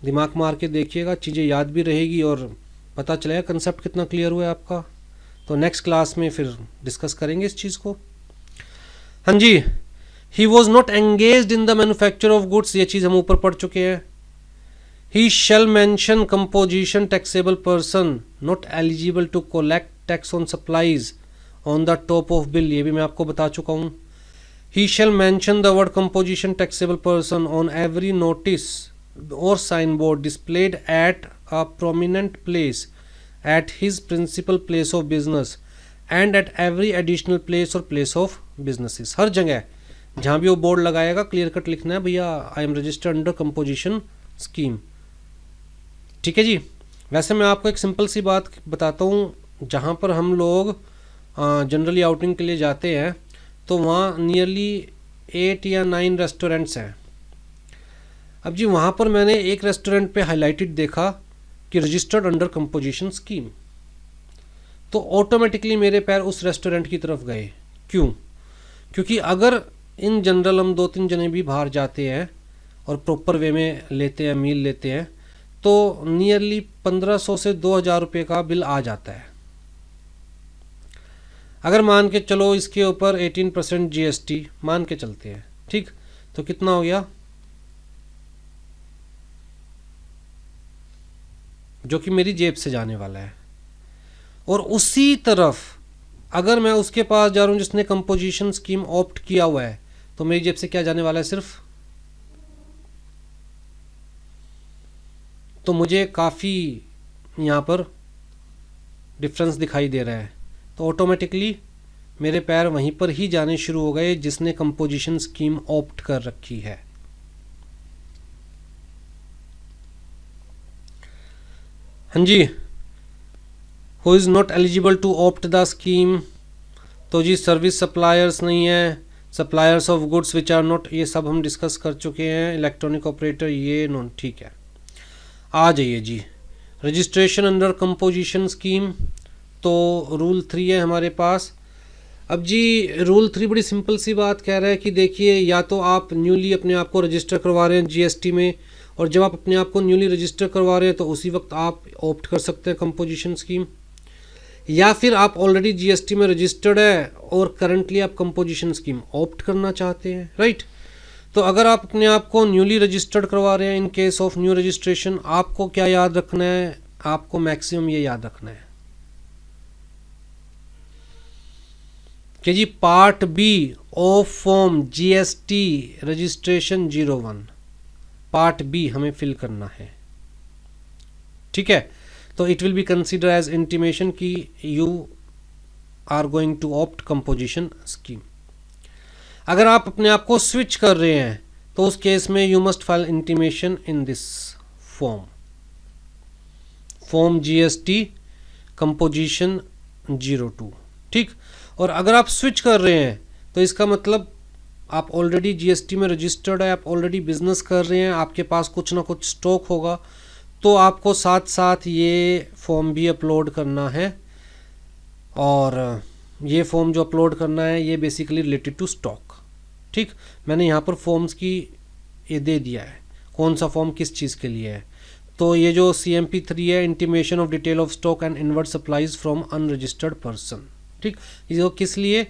दिमाग मार के देखिएगा, चीज़ें याद भी रहेगी और पता चलेगा कंसेप्ट कितना क्लियर हुआ है आपका। तो नेक्स्ट क्लास में फिर डिस्कस करेंगे इस चीज़ को। हाँ जी, he was not engaged in the manufacture of goods, ये चीज़ हम ऊपर पढ़ चुके हैं. He shall mention composition taxable person not eligible to collect tax on supplies on the top of bill, ये भी मैं आपको बता चुका हूँ. He shall mention the word composition taxable person on every notice or signboard displayed at a prominent place at his principal place of business and at every additional place or place of businesses. हर जगह जहाँ भी वो board लगाएगा clear cut लिखना है भैया I am registered under composition scheme. ठीक है जी. वैसे मैं आपको एक सिंपल सी बात बताता हूँ, जहाँ पर हम लोग जनरली आउटिंग के लिए जाते हैं तो वहाँ नियरली 8 या 9 रेस्टोरेंट्स हैं. अब जी वहाँ पर मैंने एक रेस्टोरेंट पे हाईलाइटेड देखा कि रजिस्टर्ड अंडर कंपोजिशन स्कीम, तो ऑटोमेटिकली मेरे पैर उस रेस्टोरेंट की तरफ गए. क्यों? क्योंकि अगर इन जनरल हम 2-3 जने भी बाहर जाते हैं और प्रॉपर वे में लेते हैं, मील लेते हैं, तो नियरली 1500 से 2000 रुपये का बिल आ जाता है. अगर मान के चलो इसके ऊपर 18% GST मान के चलते हैं, ठीक, तो कितना हो गया, जो कि मेरी जेब से जाने वाला है. और उसी तरफ अगर मैं उसके पास जा रहा हूँ जिसने कंपोजिशन स्कीम ऑप्ट किया हुआ है, तो मेरी जेब से क्या जाने वाला है सिर्फ. तो मुझे काफ़ी यहाँ पर डिफरेंस दिखाई दे रहा है. तो ऑटोमेटिकली मेरे पैर वहीं पर ही जाने शुरू हो गए जिसने कंपोजिशन स्कीम ऑप्ट कर रखी है. हाँ जी. Who is not eligible to opt the scheme, तो जी सर्विस सप्लायर्स नहीं है, suppliers of goods which are not, ये सब हम डिस्कस कर चुके हैं. इलेक्ट्रॉनिक ऑपरेटर ये नॉन, ठीक है. आ जाइए जी, रजिस्ट्रेशन अंडर कंपोजिशन स्कीम, तो रूल 3 है हमारे पास. अब जी रूल 3 बड़ी सिंपल सी बात कह रहा है कि देखिए, या तो आप न्यूली अपने आप को रजिस्टर करवा रहे हैं GST में, और जब आप अपने आप को न्यूली रजिस्टर करवा रहे हैं तो उसी वक्त आप ऑप्ट कर सकते हैं कंपोजिशन स्कीम, या फिर आप ऑलरेडी GST में रजिस्टर्ड है और करंटली आप कंपोजिशन स्कीम ऑप्ट करना चाहते हैं, राइट. तो अगर आप अपने आप को न्यूली रजिस्टर्ड करवा रहे हैं, in case of new registration, आपको क्या याद रखना है, आपको मैक्सिमम ये याद रखना है कि जी part B of form GST registration 01 part B हमें फिल करना है. ठीक है. तो it will be consider as intimation कि you are going to opt composition scheme. अगर आप अपने आप को स्विच कर रहे हैं तो उस केस में you must file intimation in this form GST composition 02. ठीक. और अगर आप स्विच कर रहे हैं तो इसका मतलब आप ऑलरेडी GST में रजिस्टर्ड है, आप ऑलरेडी बिजनेस कर रहे हैं, आपके पास कुछ ना कुछ स्टॉक होगा, तो आपको साथ साथ ये फॉर्म भी अपलोड करना है. और ये फॉर्म जो अपलोड करना है ये बेसिकली रिलेटेड टू स्टॉक. ठीक. मैंने यहाँ पर फॉर्म्स की ये दे दिया है, कौन सा फॉर्म किस चीज़ के लिए है. तो ये जो CMP 3 है, intimation of detail of stock and inward supplies from unregistered person. ठीक. ये किस लिए,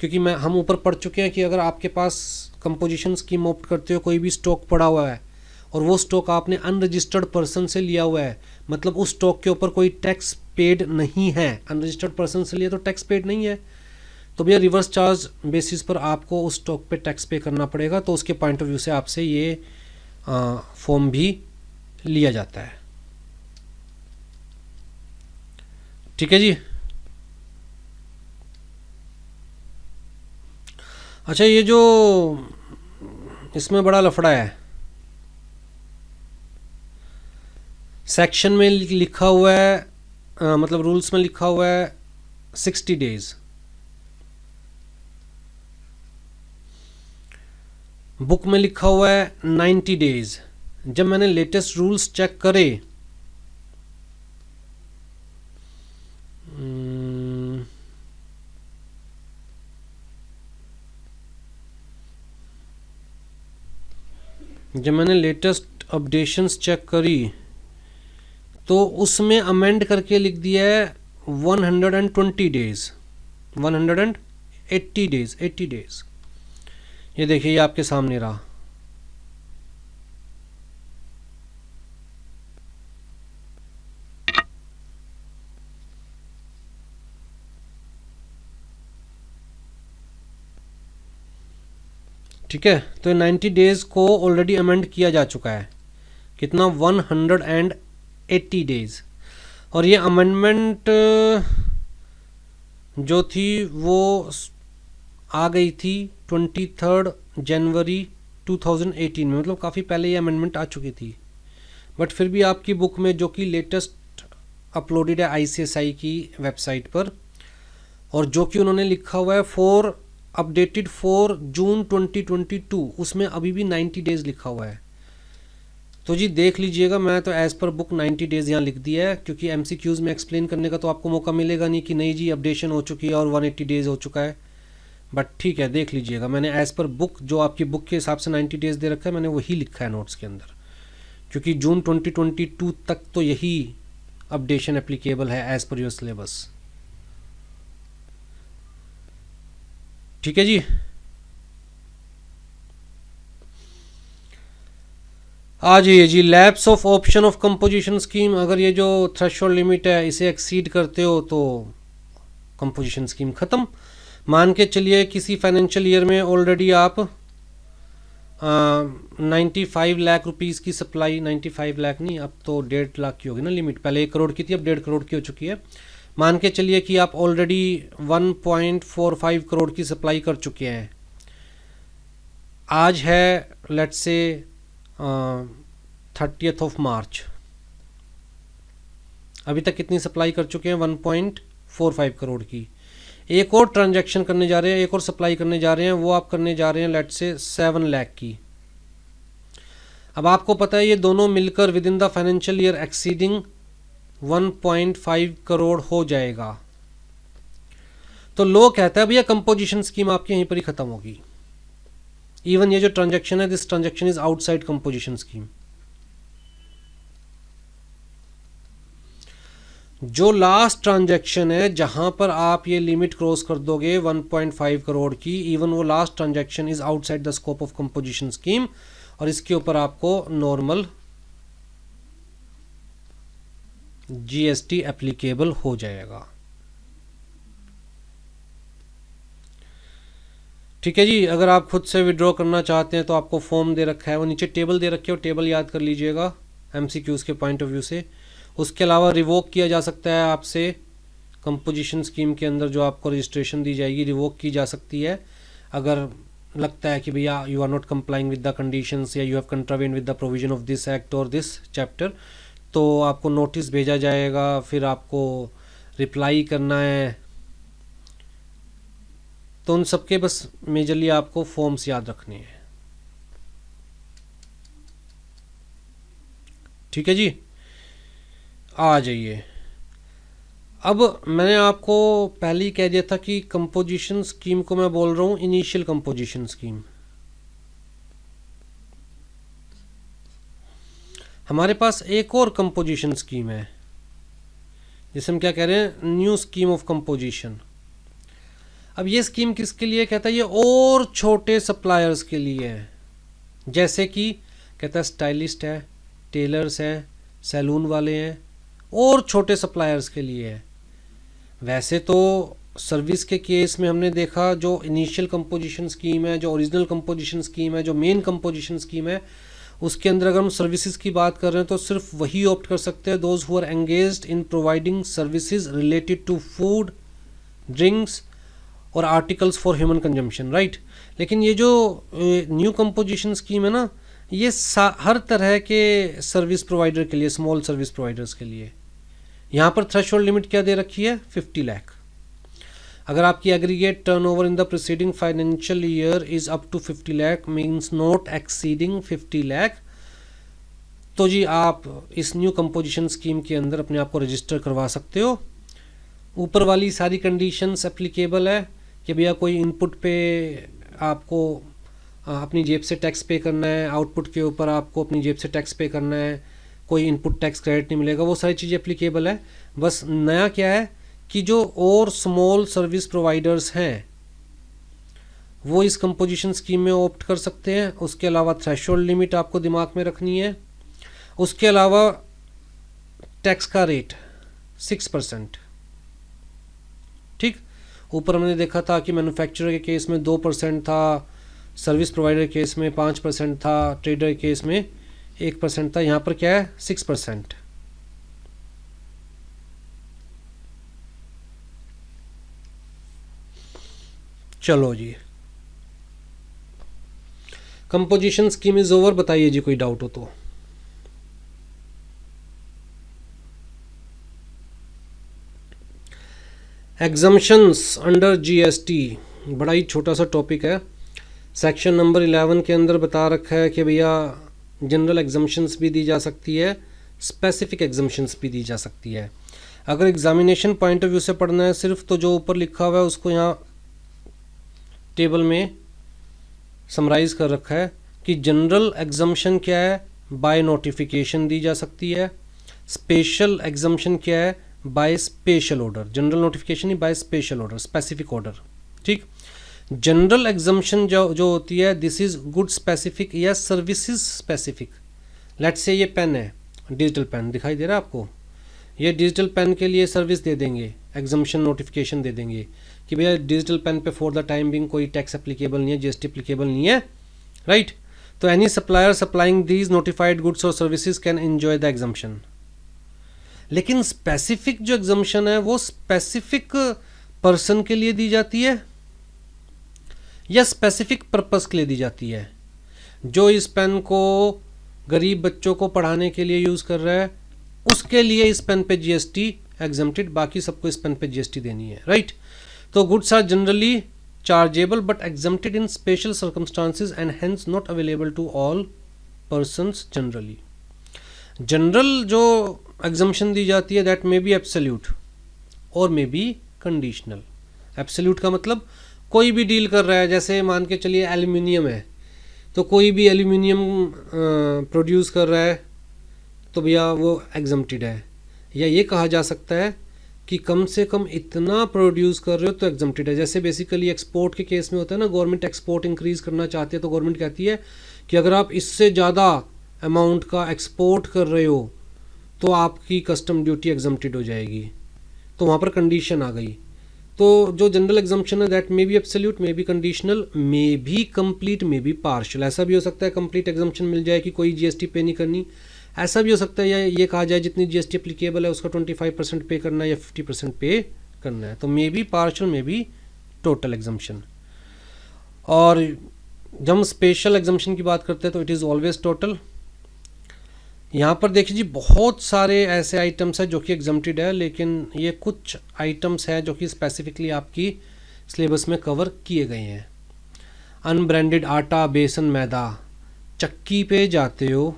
क्योंकि हम ऊपर पढ़ चुके हैं कि अगर आपके पास कंपोजिशन स्कीम ऑप्ट करते हो, कोई भी स्टॉक पड़ा हुआ है और वो स्टॉक आपने अनरजिस्टर्ड पर्सन से लिया हुआ है, मतलब उस स्टॉक के ऊपर कोई टैक्स पेड नहीं है, अनरजिस्टर्ड पर्सन से लिया तो टैक्स पेड नहीं है, तो भैया रिवर्स चार्ज बेसिस पर आपको उस स्टॉक पे टैक्स पे करना पड़ेगा. तो उसके पॉइंट ऑफ व्यू से आपसे ये फॉर्म भी लिया जाता है. ठीक है जी. अच्छा, ये जो इसमें बड़ा लफड़ा है, सेक्शन में लिखा हुआ है, मतलब रूल्स में लिखा हुआ है 60 डेज, बुक में लिखा हुआ है 90 डेज. जब मैंने लेटेस्ट रूल्स चेक करे, जब मैंने लेटेस्ट अपडेशंस चेक करी तो उसमें अमेंड करके लिख दिया है 120 डेज, 180 डेज, 80 डेज. ये देखिए, ये आपके सामने रहा। ठीक है, तो 90 डेज को ऑलरेडी अमेंड किया जा चुका है। कितना? 180 डेज। और ये अमेंडमेंट जो थी वो आ गई थी 23 जनवरी 2018 में, मतलब काफ़ी पहले ये अमेंडमेंट आ चुकी थी। बट फिर भी आपकी बुक में, जो कि लेटेस्ट अपलोडेड है ICSI की वेबसाइट पर, और जो कि उन्होंने लिखा हुआ है अपडेटेड 4 जून 2022, उसमें अभी भी 90 डेज़ लिखा हुआ है। तो जी देख लीजिएगा, मैं तो एज़ पर बुक 90 डेज़ यहाँ लिख दिया है, क्योंकि MCQs में एक्सप्लेन करने का तो आपको मौका मिलेगा नहीं कि नहीं जी अपडेशन हो चुकी है और 180 डेज़ हो चुका है। बट ठीक है, देख लीजिएगा, मैंने एज़ पर बुक, जो आपकी बुक के हिसाब से 90 डेज़ दे रखा है, मैंने वही लिखा है नोट्स के अंदर, क्योंकि जून 2022 तक तो यही अपडेशन एप्लीकेबल है एज़ पर योर सिलेबस। ठीक है जी। आ जाइए जी, lapse of option of composition scheme. अगर ये जो थ्रेशोल्ड लिमिट है इसे एक्सीड करते हो तो कंपोजिशन स्कीम ख़त्म। मान के चलिए किसी फाइनेंशियल ईयर में ऑलरेडी आप 95 लाख रुपीज़ की सप्लाई, 95 लाख नहीं, अब तो 1.5 लाख की होगी ना लिमिट, पहले 1 करोड़ की थी, अब 1.5 करोड़ की हो चुकी है। मान के चलिए कि आप ऑलरेडी 1.45 करोड़ की सप्लाई कर चुके हैं। आज है लेट्स से 30 मार्च, अभी तक कितनी सप्लाई कर चुके हैं? 1.45 करोड़ की। एक और ट्रांजैक्शन करने जा रहे हैं, एक और सप्लाई करने जा रहे हैं, वो आप करने जा रहे हैं लेट्स से 7 लाख की। अब आपको पता है ये दोनों मिलकर with in the financial year exceeding 1.5 crore हो जाएगा। तो लो कहता है भैया कंपोजिशन स्कीम आपकी यहीं पर ही खत्म होगी। इवन ये जो ट्रांजैक्शन है, this transaction is outside composition scheme. जो लास्ट ट्रांजैक्शन है जहां पर आप ये लिमिट क्रॉस कर दोगे 1.5 करोड़ की, इवन वो last transaction is outside the scope of composition scheme, और इसके ऊपर आपको नॉर्मल GST एप्लीकेबल हो जाएगा। ठीक है जी। अगर आप खुद से विड्रॉ करना चाहते हैं तो आपको फॉर्म दे रखा है, वो नीचे टेबल दे रखे हो, टेबल याद कर लीजिएगा MCQs के पॉइंट ऑफ व्यू से। उसके अलावा रिवोक किया जा सकता है आपसे, कंपोजिशन स्कीम के अंदर जो आपको रजिस्ट्रेशन दी जाएगी रिवोक की जा सकती है। अगर लगता है कि भैया you are not complying with the conditions या you have contravened with the provision of this act और दिस चैप्टर, तो आपको नोटिस भेजा जाएगा, फिर आपको रिप्लाई करना है। तो उन सबके बस मेजरली आपको फॉर्म्स याद रखने हैं। ठीक है जी, आ जाइए। अब मैंने आपको पहले ही कह दिया था कि कंपोजिशन स्कीम को मैं बोल रहा हूँ इनिशियल कंपोजिशन स्कीम। हमारे पास एक और कंपोजिशन स्कीम है जिसे हम क्या कह रहे हैं, न्यू स्कीम ऑफ कंपोजिशन। अब ये स्कीम किसके लिए कहता है? ये और छोटे सप्लायर्स के लिए है, जैसे कि कहता है स्टाइलिस्ट है, टेलर्स हैं, सैलून वाले हैं, और छोटे सप्लायर्स के लिए है। वैसे तो सर्विस के केस में हमने देखा जो इनिशियल कंपोजिशन स्कीम है, जो ओरिजिनल कंपोजिशन स्कीम है, जो मेन कंपोजिशन स्कीम है, उसके अंदर अगर हम सर्विसेज की बात कर रहे हैं तो सिर्फ वही ऑप्ट कर सकते हैं those who are engaged in providing services related to food, drinks और articles for human consumption, right. लेकिन ये जो न्यू कंपोजिशन स्कीम है ना, ये हर तरह के सर्विस प्रोवाइडर के लिए, स्मॉल सर्विस प्रोवाइडर्स के लिए। यहाँ पर थ्रेशोल्ड लिमिट क्या दे रखी है? 50 लाख। अगर आपकी aggregate turnover in the preceding financial year is up to 50 lakh means not exceeding 50 lakh, तो जी आप इस न्यू कंपोजिशन स्कीम के अंदर अपने आप को रजिस्टर करवा सकते हो। ऊपर वाली सारी कंडीशंस एप्लीकेबल है कि भैया कोई इनपुट पे आपको अपनी जेब से टैक्स पे करना है, आउटपुट के ऊपर आपको अपनी जेब से टैक्स पे करना है, कोई इनपुट टैक्स क्रेडिट नहीं मिलेगा, वो सारी चीज़ें एप्लीकेबल है। बस नया क्या है कि जो और स्मॉल सर्विस प्रोवाइडर्स हैं वो इस कंपोजिशन स्कीम में ऑप्ट कर सकते हैं। उसके अलावा थ्रेशोल्ड लिमिट आपको दिमाग में रखनी है। उसके अलावा टैक्स का रेट 6%। ठीक, ऊपर हमने देखा था कि मैन्युफैक्चरर के केस में 2% था, सर्विस प्रोवाइडर के केस में 5% था, ट्रेडर के केस में 1% था। यहाँ पर क्या है 6%। चलो जी, कंपोजिशन स्कीम इज ओवर। बताइए जी कोई डाउट हो तो। एग्जम्पशंस अंडर जीएसटी बड़ा ही छोटा सा टॉपिक है। सेक्शन नंबर 11 के अंदर बता रखा है कि भैया जनरल एग्जम्पशंस भी दी जा सकती है, स्पेसिफिक एग्जम्पशंस भी दी जा सकती है। अगर एग्जामिनेशन पॉइंट ऑफ व्यू से पढ़ना है सिर्फ, तो जो ऊपर लिखा हुआ है उसको यहाँ टेबल में समराइज कर रखा है कि जनरल एग्जम्पशन क्या है, बाय नोटिफिकेशन दी जा सकती है। स्पेशल एग्जम्पशन क्या है, by special order. General notification he by special order, specific order. ठीक, जनरल एग्जम्पशन जो होती है, दिस इज गुड स्पेसिफिक या सर्विसेज स्पेसिफिक। लेट्स से ये पेन है, डिजिटल पेन दिखाई दे रहा है आपको, ये डिजिटल पेन के लिए सर्विस दे देंगे, एग्जम्पशन नोटिफिकेशन दे देंगे कि भैया डिजिटल पेन पे फॉर द टाइम बिंग कोई टैक्स एप्लीकेबल नहीं है, जीएसटी एप्लीकेबल नहीं है, राइट। तो any supplier supplying these notified goods और services can enjoy the exemption. लेकिन स्पेसिफिक जो एग्जम्पशन है वो स्पेसिफिक पर्सन के लिए दी जाती है या स्पेसिफिक पर्पस के लिए दी जाती है। जो इस पेन को गरीब बच्चों को पढ़ाने के लिए यूज़ कर रहा है उसके लिए इस पेन पे जीएसटी एग्जम्प्टेड, बाकी सबको इस पेन पे जीएसटी देनी है, राइट। तो goods are generally chargeable but exempted in special circumstances and hence not available to all persons generally. General जो एग्जम्पशन दी जाती है दैट मे बी एब्सोल्यूट और मे बी कंडीशनल। एब्सोल्यूट का मतलब कोई भी डील कर रहा है, जैसे मान के चलिए एल्यूमिनियम है, तो कोई भी एल्यूमिनियम प्रोड्यूस कर रहा है तो भैया वो एग्जम्प्टेड है। या ये कहा जा सकता है कि कम से कम इतना प्रोड्यूस कर रहे हो तो एग्जम्प्टेड है। जैसे बेसिकली एक्सपोर्ट के केस में होता है ना, गवर्नमेंट एक्सपोर्ट इंक्रीज़ करना चाहती है तो गवर्नमेंट कहती है कि अगर आप इससे ज़्यादा अमाउंट का एक्सपोर्ट कर रहे हो तो आपकी कस्टम ड्यूटी एग्जम्प्टेड हो जाएगी। तो वहाँ पर कंडीशन आ गई। तो जो जनरल एग्जम्पशन है that may be absolute, may be conditional, may be complete, may be partial. ऐसा भी हो सकता है कंप्लीट एग्जम्पशन मिल जाए कि कोई जीएसटी पे नहीं करनी। ऐसा भी हो सकता है या ये कहा जाए जितनी जीएसटी एप्लीकेबल है उसका 25% पे करना है या 50% पे करना है। तो may be partial, may be total exemption. और जब हम स्पेशल एग्जम्पशन की बात करते हैं तो इट इज़ ऑलवेज टोटल। यहाँ पर देखिए जी बहुत सारे ऐसे आइटम्स हैं जो कि एग्जम्प्टेड है, लेकिन ये कुछ आइटम्स हैं जो कि स्पेसिफिकली आपकी सिलेबस में कवर किए गए हैं। अनब्रांडेड आटा, बेसन, मैदा, चक्की पे जाते हो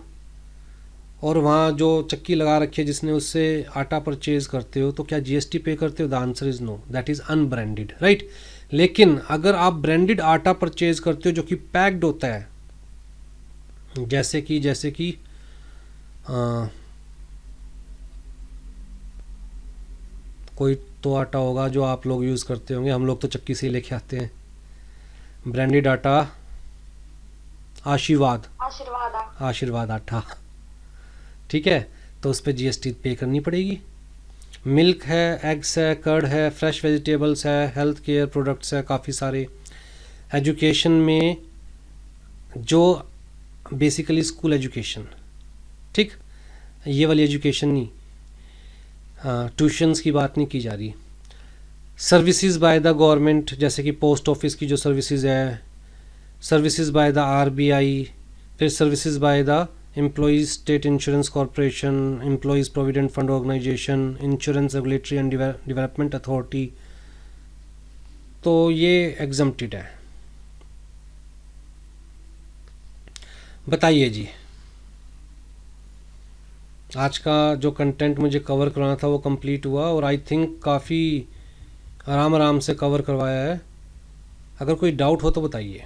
और वहाँ जो चक्की लगा रखी है जिसने उससे आटा परचेज करते हो तो क्या जीएसटी पे करते हो? The answer is no, that is unbranded, right. लेकिन अगर आप ब्रांडेड आटा परचेज करते हो जो कि पैक्ड होता है, जैसे कि कोई तो आटा होगा जो आप लोग यूज़ करते होंगे, हम लोग तो चक्की से ही लेके आते हैं। ब्रांडेड आटा, आशीर्वाद आटा, ठीक है, तो उस पर जीएसटी पे करनी पड़ेगी। मिल्क है, एग्स है, कर्ड है, फ्रेश वेजिटेबल्स है, हेल्थ केयर प्रोडक्ट्स है, काफ़ी सारे। एजुकेशन में जो बेसिकली स्कूल एजुकेशन, ठीक, ये वाली एजुकेशन नहीं, ट्यूशन्स की बात नहीं की जा रही। सर्विसेज बाय द गवर्नमेंट, जैसे कि पोस्ट ऑफिस की जो सर्विसेज है, सर्विसेज बाय द आरबीआई, फिर services by the employees state insurance corporation, employees provident fund organisation, insurance regulatory and development authority, तो ये एग्जम्प्टेड है। बताइए जी, आज का जो कंटेंट मुझे कवर करवाना था वो कंप्लीट हुआ और आई थिंक काफ़ी आराम से कवर करवाया है। अगर कोई डाउट हो तो बताइए।